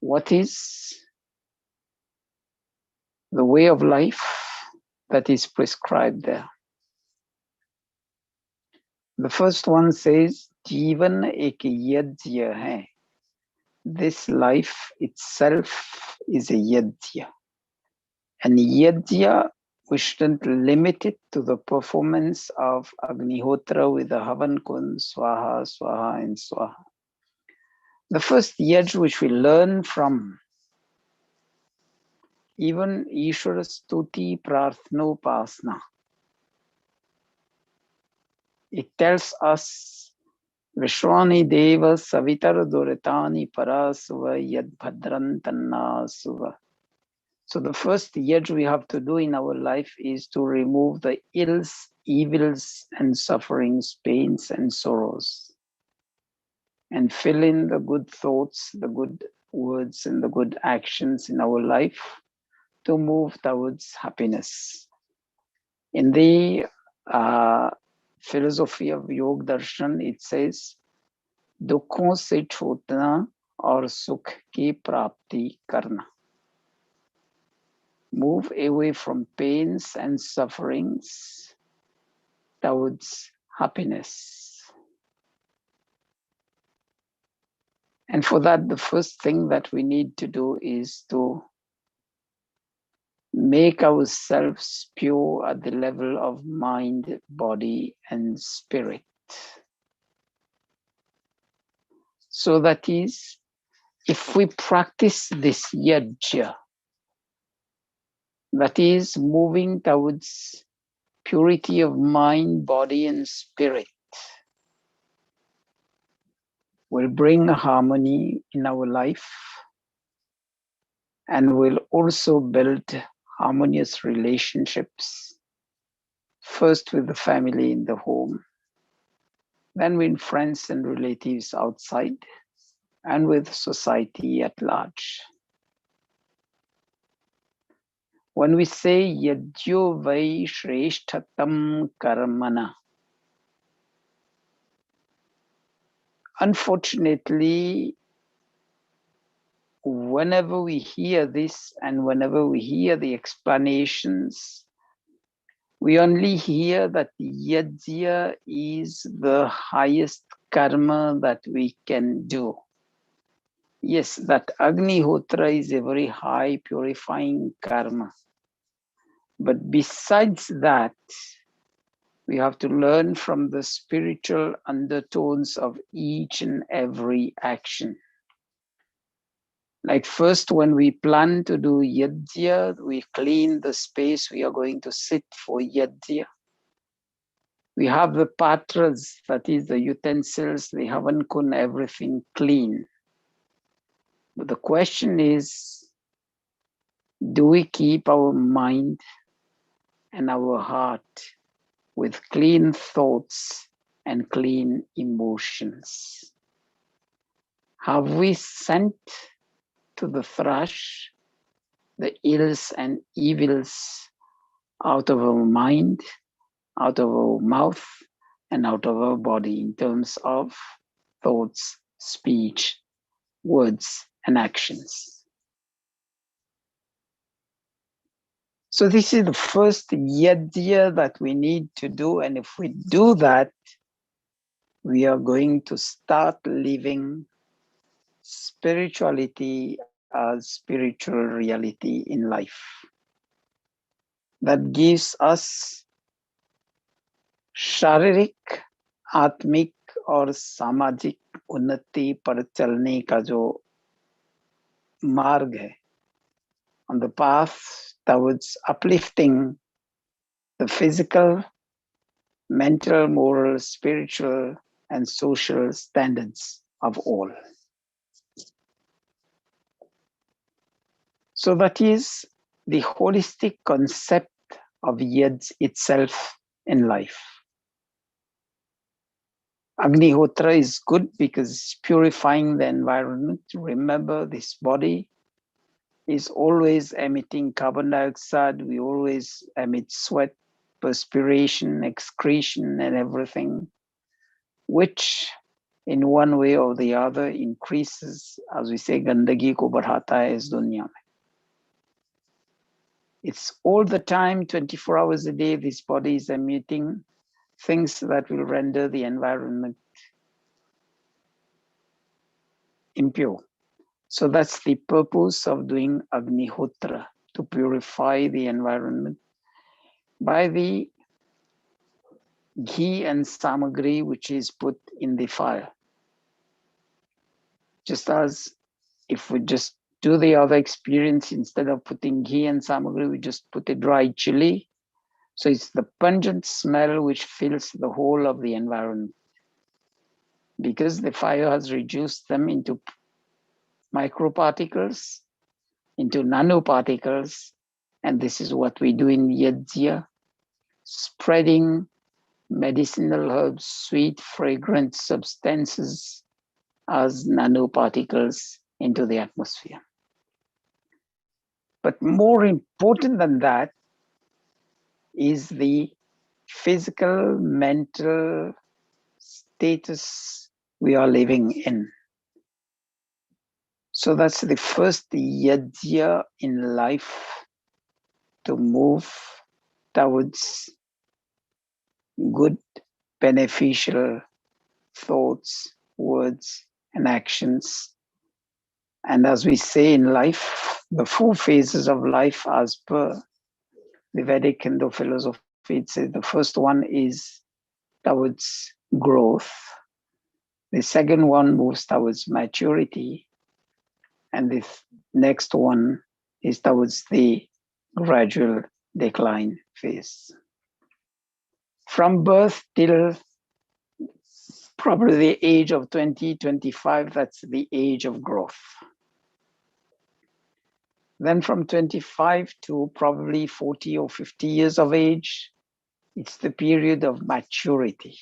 What is the way of life that is prescribed there? The first one says, जीवन एक यज्ञ है. This life itself is a yajna. And yajna, we shouldn't limit it to the performance of Agnihotra with the Havan Kund, Swaha, Swaha, and Swaha. The first yajna which we learn from even Ishvara Stuti Prarthnopasna, it tells us Vishwani Deva Savitar Duritani Parasuva Yad Bhadran Tanna Suva. So the first yajna we have to do in our life is to remove the ills, evils, and sufferings, pains, and sorrows, and fill in the good thoughts, the good words, and the good actions in our life to move towards happiness. In the philosophy of Yoga Darshan, it says, दुखों से छूटना और सुख की प्राप्ति करना. Move away from pains and sufferings towards happiness. And for that, the first thing that we need to do is to make ourselves pure at the level of mind, body, and spirit. So that is, if we practice this yajna, that is moving towards purity of mind, body, and spirit, will bring harmony in our life and will also build harmonious relationships, first with the family in the home, then with friends and relatives outside, and with society at large. When we say yajyo vai shreshtatam karmana, unfortunately, whenever we hear this and whenever we hear the explanations, we only hear that yajna is the highest karma that we can do. Yes, that Agnihotra is a very high purifying karma. But besides that, we have to learn from the spiritual undertones of each and every action. Like first, when we plan to do yajna, we clean the space we are going to sit for yajna. We have the patras, that is the utensils, the havankun, everything clean. But the question is, do we keep our mind and our heart with clean thoughts and clean emotions? Have we sent to the thrash the ills and evils out of our mind, out of our mouth, and out of our body in terms of thoughts, speech, words, and actions? So this is the first yajna that we need to do, and if we do that, we are going to start living spirituality as spiritual reality in life. That gives us शारीरिक, आत्मिक और सामाजिक उन्नति पर चलने का जो मार्ग है, on the path towards uplifting the physical, mental, moral, spiritual, and social standards of all. So that is the holistic concept of yajna itself in life. Agnihotra is good because it's purifying the environment. Remember, this body is always emitting carbon dioxide. We always emit sweat, perspiration, excretion, and everything, which in one way or the other increases, as we say, gandagi ko badhata hai is dunya mein. It's all the time, 24 hours a day, this body is emitting things that will render the environment impure. So that's the purpose of doing Agnihotra, to purify the environment by the ghee and samagri which is put in the fire. Just as if we just do the other experience, instead of putting ghee and samagri, we just put a dry chili. So it's the pungent smell which fills the whole of the environment, because the fire has reduced them into microparticles, into nanoparticles, and this is what we do in yajna, spreading medicinal herbs, sweet, fragrant substances as nanoparticles into the atmosphere. But more important than that is the physical, mental status we are living in. So that's the first yajna in life, to move towards good, beneficial thoughts, words, and actions. And as we say in life, the 4 phases of life as per the Vedic Hindu philosophy, it says the first one is towards growth. The second one moves towards maturity. And the next one is towards the gradual decline phase. From birth till probably the age of 20, 25, that's the age of growth. Then from 25 to probably 40 or 50 years of age, it's the period of maturity.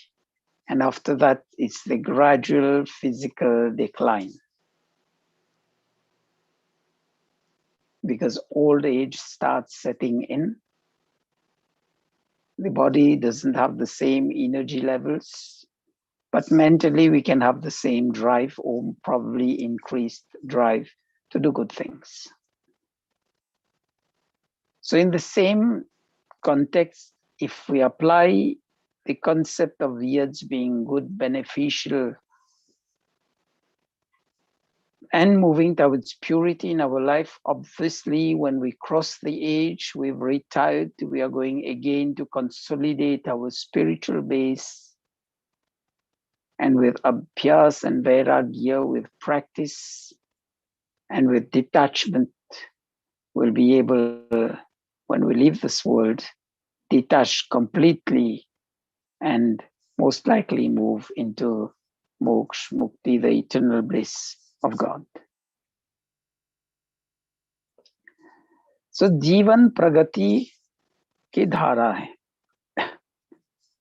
And after that, it's the gradual physical decline. Because old age starts setting in. The body doesn't have the same energy levels, but mentally we can have the same drive or probably increased drive to do good things. So in the same context, if we apply the concept of years being good, beneficial, and moving towards purity in our life, obviously, when we cross the age, we've retired, we are going again to consolidate our spiritual base. And with abhyas and vairagya, with practice and with detachment, we'll be able, when we leave this world, detach completely and most likely move into moksha, mukti, the eternal bliss of God. So Jeevan Pragati की धारा है.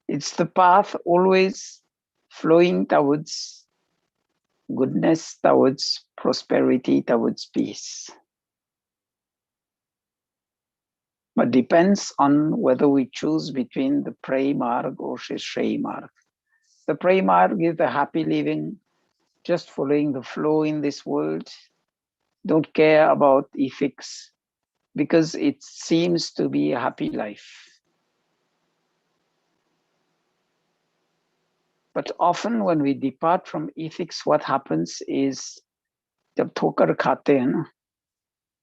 It's the path always flowing towards goodness, towards prosperity, towards peace. But depends on whether we choose between the Prey Marg or Shishray Marg. The Prey Marg is the happy living, just following the flow in this world. Don't care about ethics because it seems to be a happy life. But often when we depart from ethics, what happens is, jab thokar khate hain na,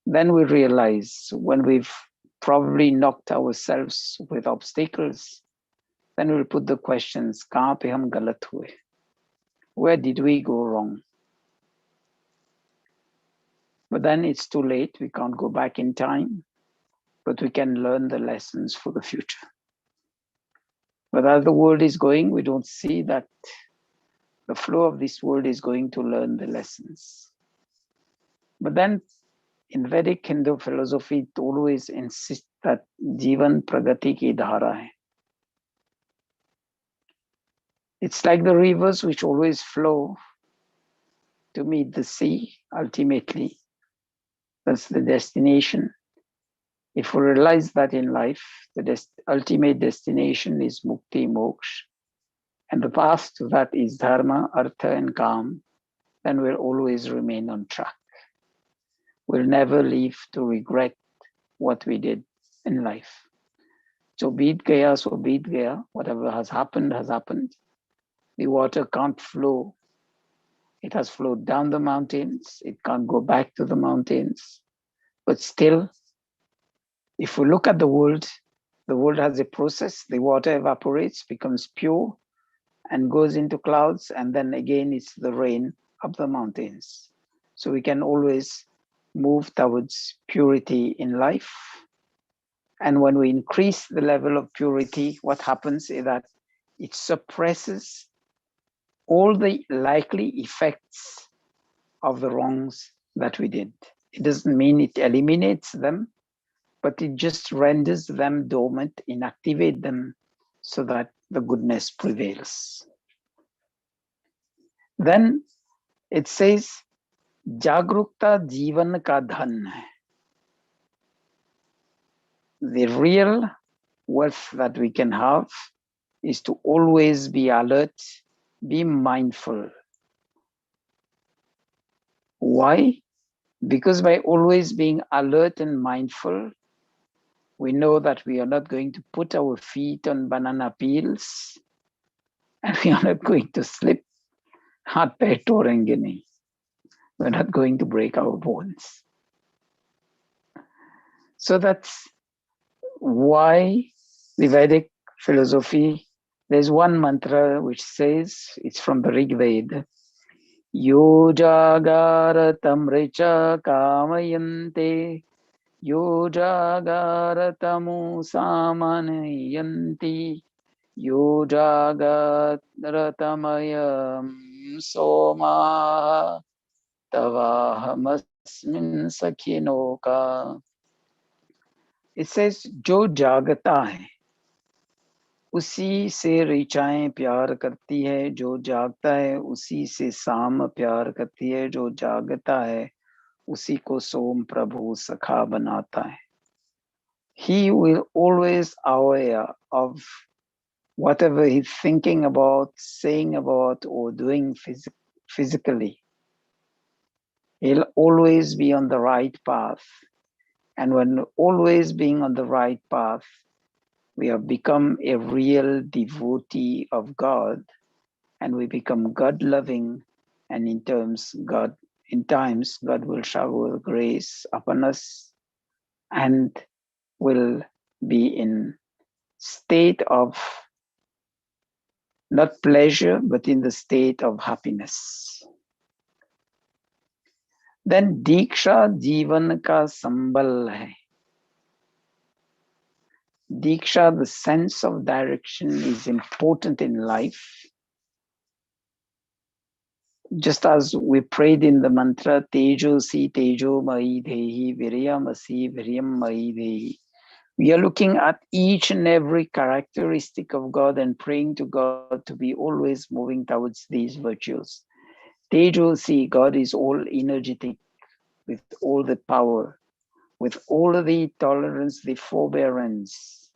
then we realize when we've probably knocked ourselves with obstacles, then we'll put the questions, kahan pe hum galat hue? Where did we go wrong? But then it's too late. We can't go back in time, but we can learn the lessons for the future. But as the world is going, we don't see that the flow of this world is going to learn the lessons. But then in Vedic Hindu philosophy, it always insists that Jivan Pragati ki dhara hai. It's like the rivers which always flow to meet the sea, ultimately. That's the destination. If we realize that in life, the ultimate destination is mukti, moksha, and the path to that is dharma, artha, and kam, then we'll always remain on track. We'll never live to regret what we did in life. So beet gaya, whatever has happened, has happened. The water can't flow. It has flowed down the mountains. It can't go back to the mountains. But still, if we look at the world has a process. The water evaporates, becomes pure, and goes into clouds, and then again it's the rain up the mountains. So we can always move towards purity in life. And when we increase the level of purity, what happens is that it suppresses all the likely effects of the wrongs that we did. It doesn't mean it eliminates them, but it just renders them dormant, inactivate them so that the goodness prevails. Then it says, Jagrukta Jivan ka dhan hai. The real wealth that we can have is to always be alert, be mindful. Why? Because by always being alert and mindful, we know that we are not going to put our feet on banana peels, and we are not going to slip. Haath pair torenge nahi. We're not going to break our bones. So that's why the Vedic philosophy, there's one mantra which says, it's from the Rig Veda, Yo jagaratam richa kamayante, Yo jagaratamu samanayanti, Yo jagataramayam soma tavahamasmin sakhinoka. It says, Jo jagata hai. उसी से ऋचाएं प्यार करती है, जो जागता है उसी से शाम प्यार करती है, जो जागता है उसी को सोम प्रभु सखा बनाता है. He will always aware of whatever he's thinking about, saying about, or doing physically. He'll always be on the right path. And when always being on the right path, we have become a real devotee of God, and we become God-loving, and in times God will shower grace upon us and will be in state of not pleasure, but in the state of happiness. Then Diksha Jivan ka sambal hai. Diksha, the sense of direction, is important in life. Just as we prayed in the mantra, Tejo si Tejo Mai Dehi, Viryam asi Viryam Mai Dehi. We are looking at each and every characteristic of God and praying to God to be always moving towards these virtues. Tejo si, God is all energetic, with all the power, with all the tolerance, the forbearance.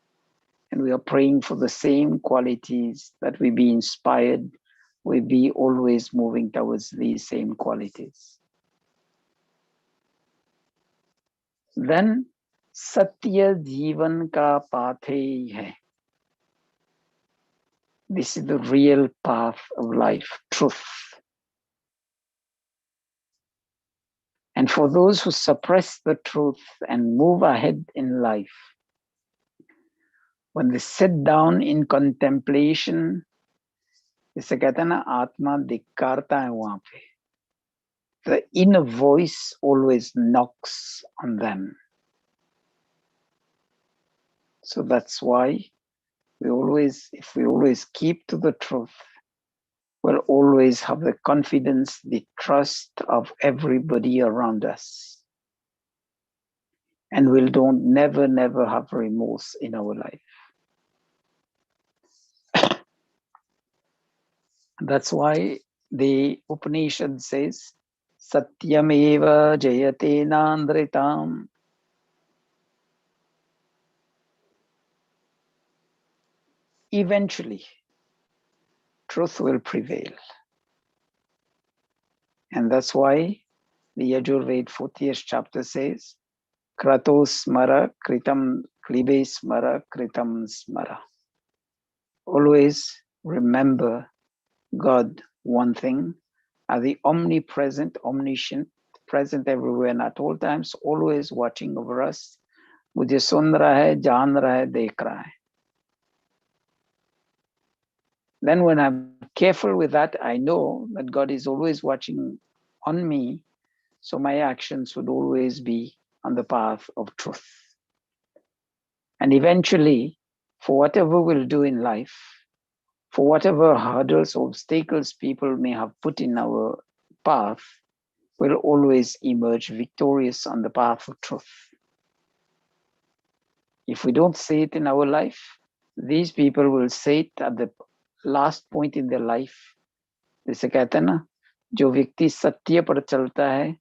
And we are praying for the same qualities, that we be inspired, we be always moving towards these same qualities. Then Satya Jivan ka pathe hai. This is the real path of life, truth. And for those who suppress the truth and move ahead in life, when they sit down in contemplation, जिसे कहते हैं ना आत्मा धिक्कारता है वहां पे. The inner voice always knocks on them. So that's why if we always keep to the truth, we'll always have the confidence, the trust of everybody around us. And we'll never have remorse in our life. That's why the Upanishad says, Satyameva Jayate Nandritam. Eventually, truth will prevail. And that's why the Yajurveda 40th chapter says, Krato smara kritam klibe smara kritam smara. Always remember God, one thing, as the omnipresent, omniscient, present everywhere and at all times, always watching over us. Mujhe sun raha hai, jaan raha hai, dekh raha hai. Then when I'm careful with that, I know that God is always watching on me, so my actions would always be on the path of truth. And eventually, for whatever we'll do in life, for whatever hurdles, obstacles people may have put in our path, we'll always emerge victorious on the path of truth. If we don't see it in our life, these people will say it at the last point in their life. जैसे कहते हैं ना, जो व्यक्ति सत्य पर चलता है,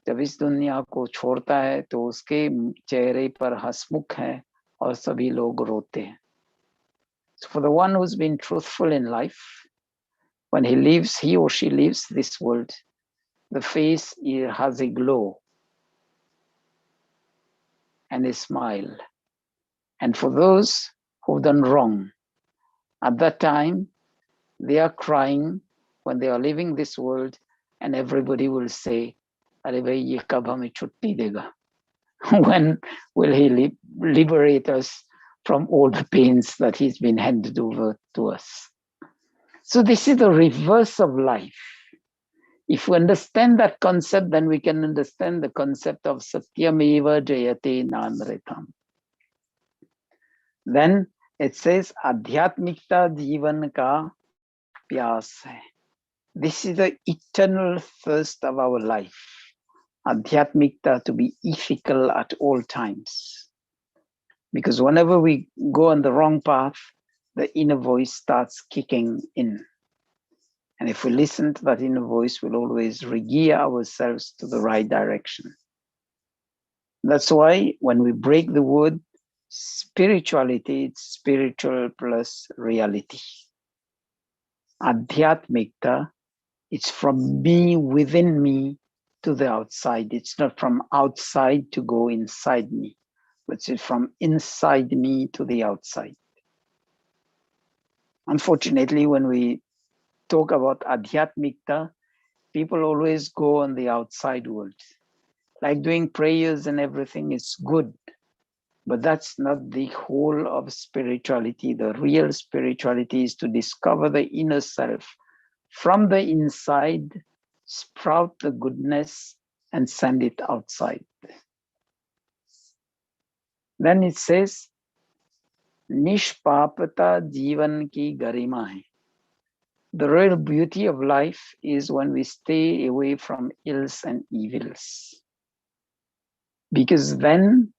जब इस दुनिया को छोड़ता है तो उसके चेहरे पर हंसमुख है और सभी लोग रोते हैं. So for the one who's been truthful in life, when he or she leaves this world, the face has a glow and a smile. And for those who've done wrong, at that time, they are crying when they are leaving this world, and everybody will say, "Arey bhai, ye kab hame chutti dega?" When will he liberate us from all the pains that he's been handed over to us? So this is the reverse of life. If we understand that concept, then we can understand the concept of Satyameva Jayate Nanritam. Then it says, Adhyatmikta Jivan Ka Pyas hai. This is the eternal thirst of our life. Adhyatmikta, to be ethical at all times. Because whenever we go on the wrong path, the inner voice starts kicking in. And if we listen to that inner voice, we'll always re-gear ourselves to the right direction. That's why when we break the word spirituality, it's spiritual plus reality. Adhyatmikta, it's from me, within me, to the outside. It's not from outside to go inside me, but it's from inside me to the outside. Unfortunately, when we talk about Adhyatmikta, people always go on the outside world. Like doing prayers and everything is good, but that's not the whole of spirituality. The real spirituality is to discover the inner self. From the inside, sprout the goodness and send it outside. Then it says, Nishpapata Jivan ki garima hai. The real beauty of life is when we stay away from ills and evils. Because then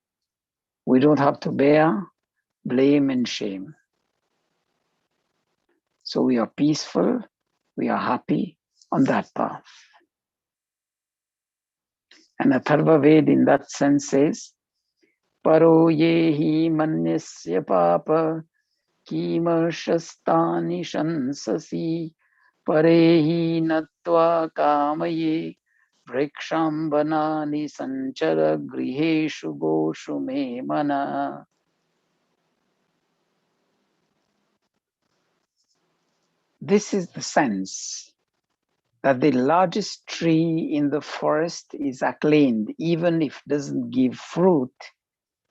we don't have to bear blame and shame. So we are peaceful, we are happy on that path. And Atharva Ved in that sense says, Paro yehi manyasya papa kima shastani shansasi parehi natva kamaye vrikshambhanani sanchara griheshu goshu me mana. This is the sense that the largest tree in the forest is acclaimed, even if it doesn't give fruit,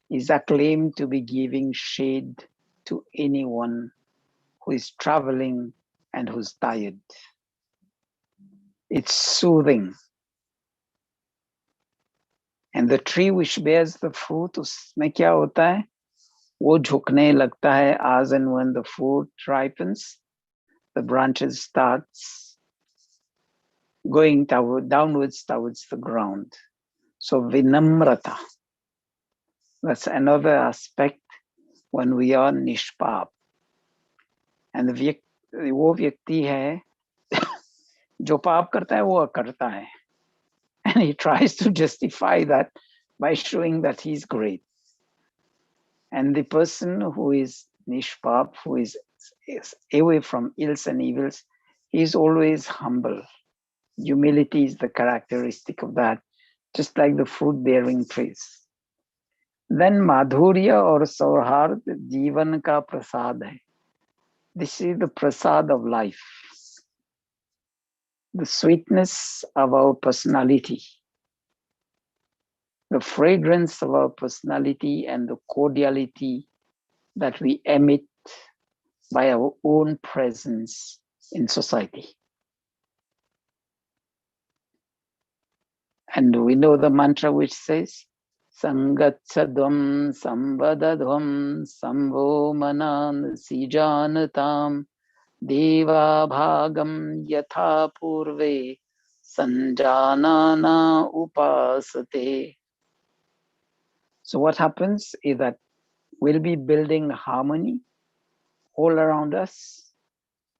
is acclaimed to be giving shade to anyone who is traveling and who's tired. It's soothing. And the tree which bears the fruit, उसमें क्या होता है? वो झुकने लगता है as and when the fruit ripens, the branches starts going downwards towards the ground. So vinamrata. That's another aspect when we are nishpap. And वो व्यक्ति है जो पाप करता है वो करता है. And he tries to justify that by showing that he's great. And the person who is nishpap, who is away from ills and evils, he is always humble. Humility is the characteristic of that, just like the fruit-bearing trees. Then madhurya or saurhard जीवन का प्रसाद है. This is the prasad of life, the sweetness of our personality, the fragrance of our personality, and the cordiality that we emit by our own presence in society. And we know the mantra which says, Sangatsadvam Sambadadhvam Sambho Manan Sijanatam Deva Bhagam Yatha Purve Sanjanana Upasate. So what happens is that we'll be building harmony all around us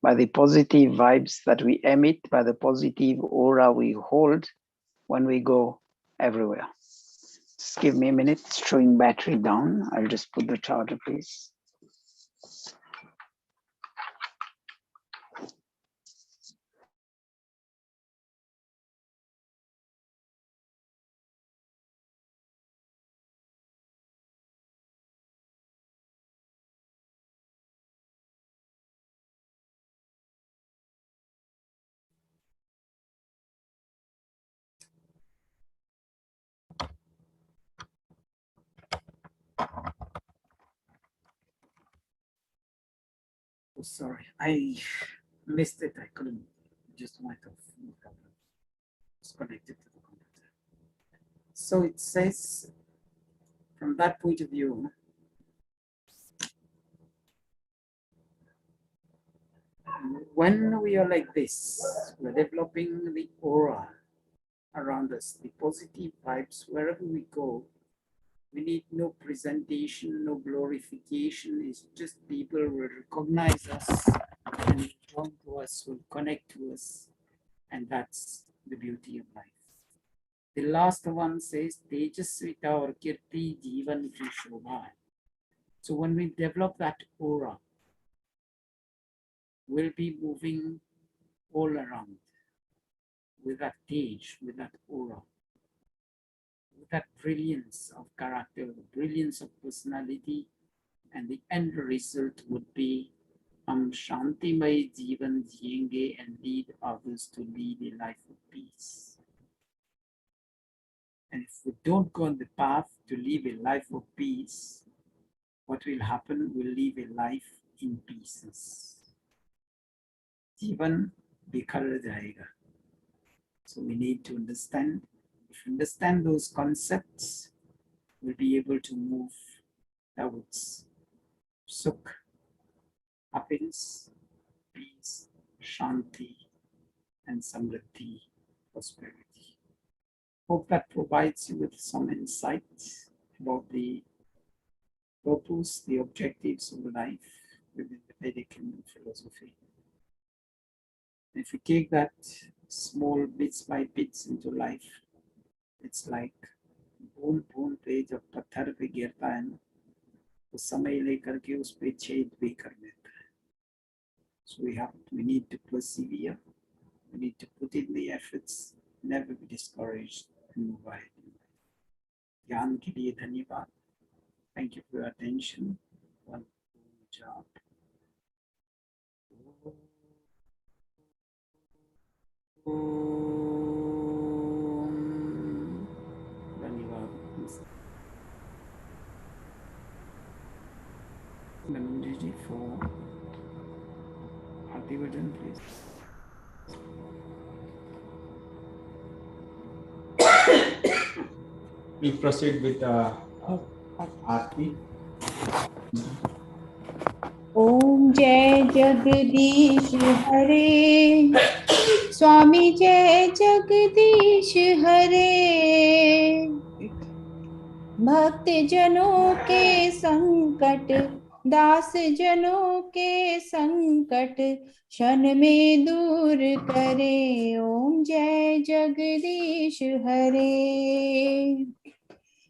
by the positive vibes that we emit, by the positive aura we hold when we go everywhere. Just give me a minute, it's showing battery down. I'll just put the charger, please. Oh, sorry, I missed it. I couldn't, just went off. No problem. It's connected to the computer. So it says, from that point of view, when we are like this, we're developing the aura around us, the positive vibes wherever we go. We need no presentation, no glorification. It's just people will recognize us and come to us, will connect to us. And that's the beauty of life. The last one says, Tejasvita or Kirti Jivan Ki Shobha. So when we develop that aura, we'll be moving all around with that Tej, with that aura, with that brilliance of character, brilliance of personality, and the end result would be Shantimay Jivan Jiyenge and lead others to lead a life of peace. And if we don't go on the path to live a life of peace, what will happen? We'll live a life in pieces. Jivan bikhar jayega. So we need to understand. If we understand those concepts, we'll be able to move towards sukh, happiness, peace, shanti, and samriddhi, prosperity. Hope that provides you with some insights about the purpose, the objectives of life within the Vedic philosophy. If you take that small bits by bits into life, it's like बूंद बूंद पे जब पत्थर पे गिरता है ना, तो समय लेकर के उस पे छेद भी कर देता है. So we need to persevere. We need to put in the efforts, never be discouraged, and move ahead. ज्ञान के लिए धन्यवाद. Thank you for your attention. Wonderful job. धन्यवाद. Nandji ji for Artivajan, please. We proceed with Aarti. ओम जय जगदीश हरे, स्वामी जय जगदीश हरे। भक्त जनों के संकट, दास जनों के संकट क्षण में दूर करे। ओम जय जगदीश हरे।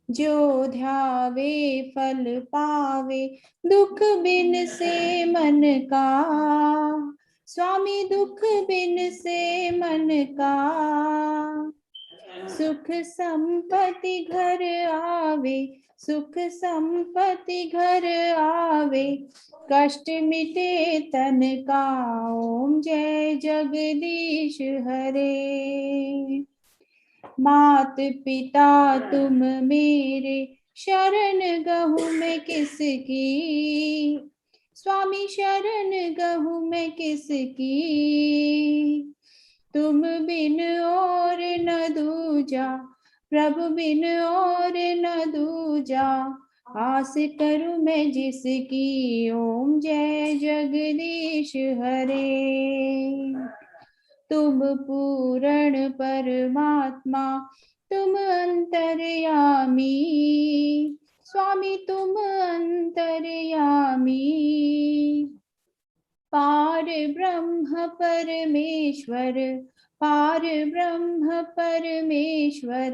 जो ध्यावे फल पावे, दुख बिन से मन का। स्वामी दुख बिन से मन का। सुख संपत्ति घर आवे, सुख संपत्ति घर आवे, कष्ट मिटे तन का। ओम जय जगदीश हरे। मात पिता तुम मेरे, शरण गहूँ मैं किसकी। स्वामी शरण गहूँ मैं किसकी। तुम बिन और न दूजा, प्रभु बिन और न दूजा। आस करूं मैं जिसकी। ओम जय जगदीश हरे। तुम पूर्ण परमात्मा, तुम अंतर्यामी। स्वामी तुम अंतर्यामी। पार ब्रह्म परमेश्वर, पार ब्रह्म परमेश्वर,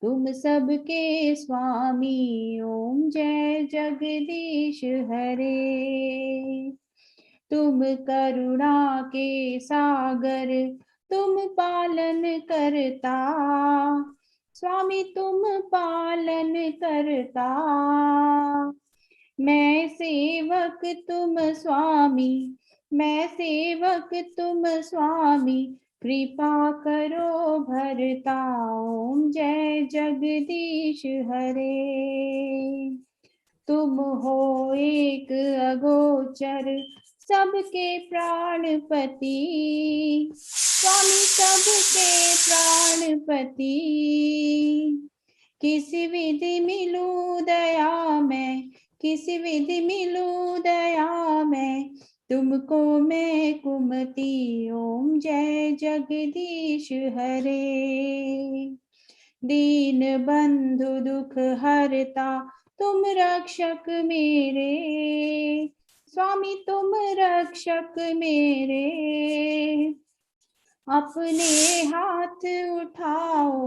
तुम सबके स्वामी। ओम जय जगदीश हरे। तुम करुणा के सागर, तुम पालन करता। स्वामी तुम पालन करता। मैं सेवक तुम स्वामी, मैं सेवक तुम स्वामी, कृपा करो भरता। ओम जय जगदीश हरे। तुम हो एक अगोचर, सबके प्राणपति। स्वामी सबके प्राणपति। किसी विधि मिलूं दया में, किसी विधि मिलूं दया में, तुमको मैं कुमति। ओम जय जगदीश हरे। दीन बंधु दुख हरता तुम रक्षक मेरे, स्वामी तुम रक्षक मेरे। अपने हाथ उठाओ,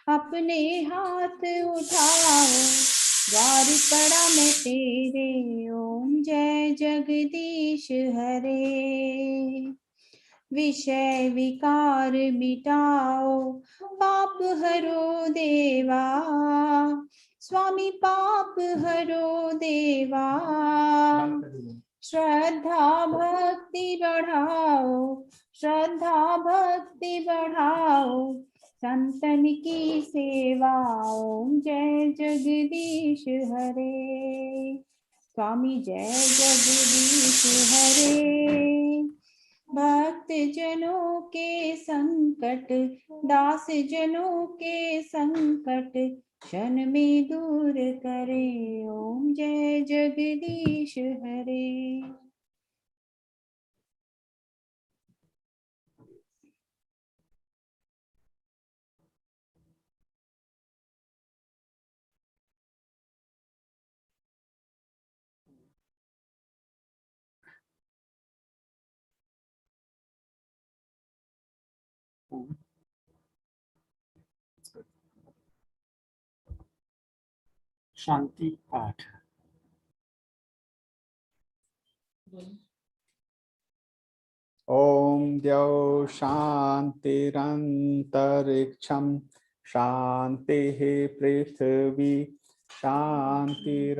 अपने हाथ उठाओ, द्वार पड़ा मैं तेरे। ओम जय जगदीश हरे। विषय विकार मिटाओ, पाप हरो देवा, स्वामी पाप हरो देवा। श्रद्धा भक्ति बढ़ाओ, श्रद्धा भक्ति बढ़ाओ, संतन की सेवा। ओम जय जगदीश हरे। स्वामी जय जगदीश हरे। भक्त जनों के संकट, दास जनों के संकट, क्षण में दूर करे। ओम जय जगदीश हरे। शांति पाठ। ओम द्यौ शांतिरंतरिक्षं, शांतिः पृथिवी, शांतिरापः,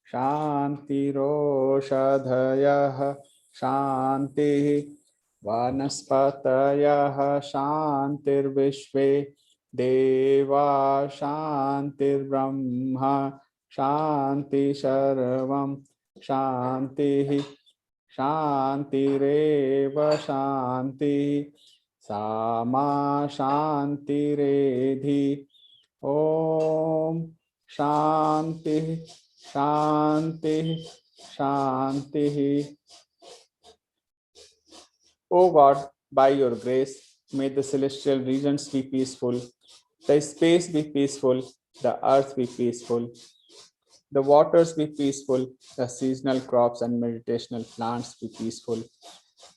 शांतिरोषधयः, शांतिः वनस्पतयः, शांतिर्विश्वे देवा, शांतिर्ब्रह्म, शांति सर्वं शांतिः, शांतिरेव शांति, सामा शांतिरेधि। ओम शांति शांति शांति। O God, by your grace, may the celestial regions be peaceful, the space be peaceful, the earth be peaceful, the waters be peaceful, the seasonal crops and meditational plants be peaceful,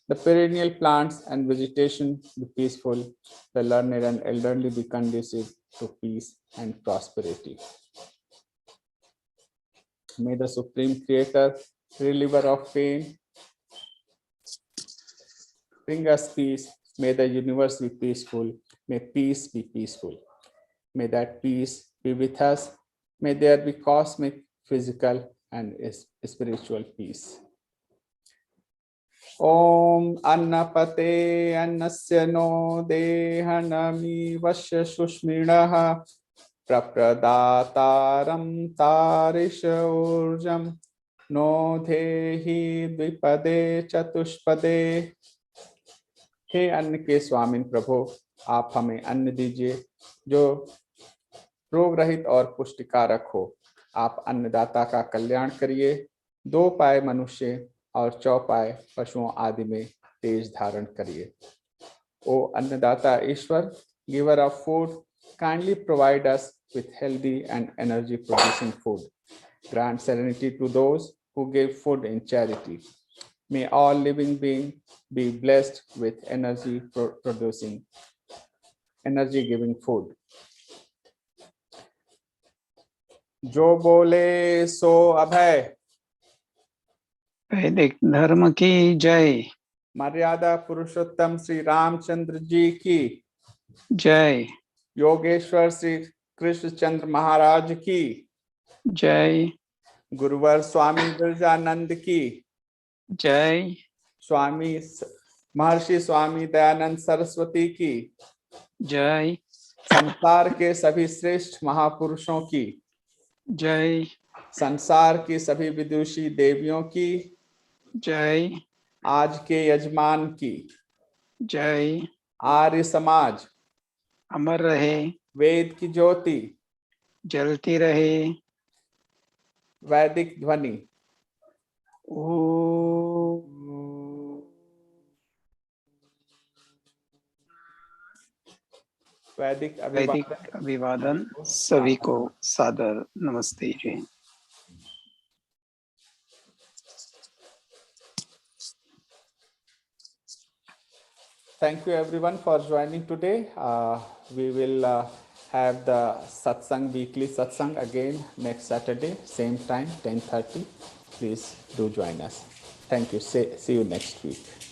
the perennial plants and vegetation be peaceful, the learned and elderly be conducive to peace and prosperity. May the Supreme Creator, reliever of pain, bring us peace. May the universe be peaceful. May peace be peaceful. May that peace be with us. May there be cosmic, physical, and spiritual peace. Om Annapate Annasya no Dehanami Vasya Sushmiraha Prapradataram Tarisha Urjam No Dehi Dvipade Chatushpade। हे अन्न के स्वामिन प्रभु, आप हमें अन्न दीजिए जो रोग रहित और पुष्टिकारक हो। आप अन्नदाता का कल्याण करिए। दो पाए मनुष्य और चौपाए पशुओं आदि में तेज धारण करिए। ओ अन्नदाता ईश्वर, giver of food, kindly provide us with healthy and energy producing food. Grant serenity to those who give food in charity. May all living beings be blessed with energy producing, energy giving food. जो बोले सो अभय। वैदिक धर्म की जय। मर्यादा पुरुषोत्तम श्री रामचंद्र जी की जय। योगेश्वर श्री कृष्णचंद्र महाराज की जय। गुरुवर स्वामी बिरजानंद की जय। स्वामी महर्षि स्वामी दयानंद सरस्वती की जय। संसार के सभी श्रेष्ठ महापुरुषों की जय। संसार की सभी विदुषी देवियों की जय। आज के यजमान की जय। आर्य समाज अमर रहे, वेद की ज्योति जलती रहे। वैदिक ध्वनि। ओ वैदिक वैदिक अभिवादन सभी को सादर नमस्ते जी। Thank you everyone for joining today. We will have the satsang, weekly satsang again next Saturday, same time, 10:30. Please do join us. Thank you. See you next week.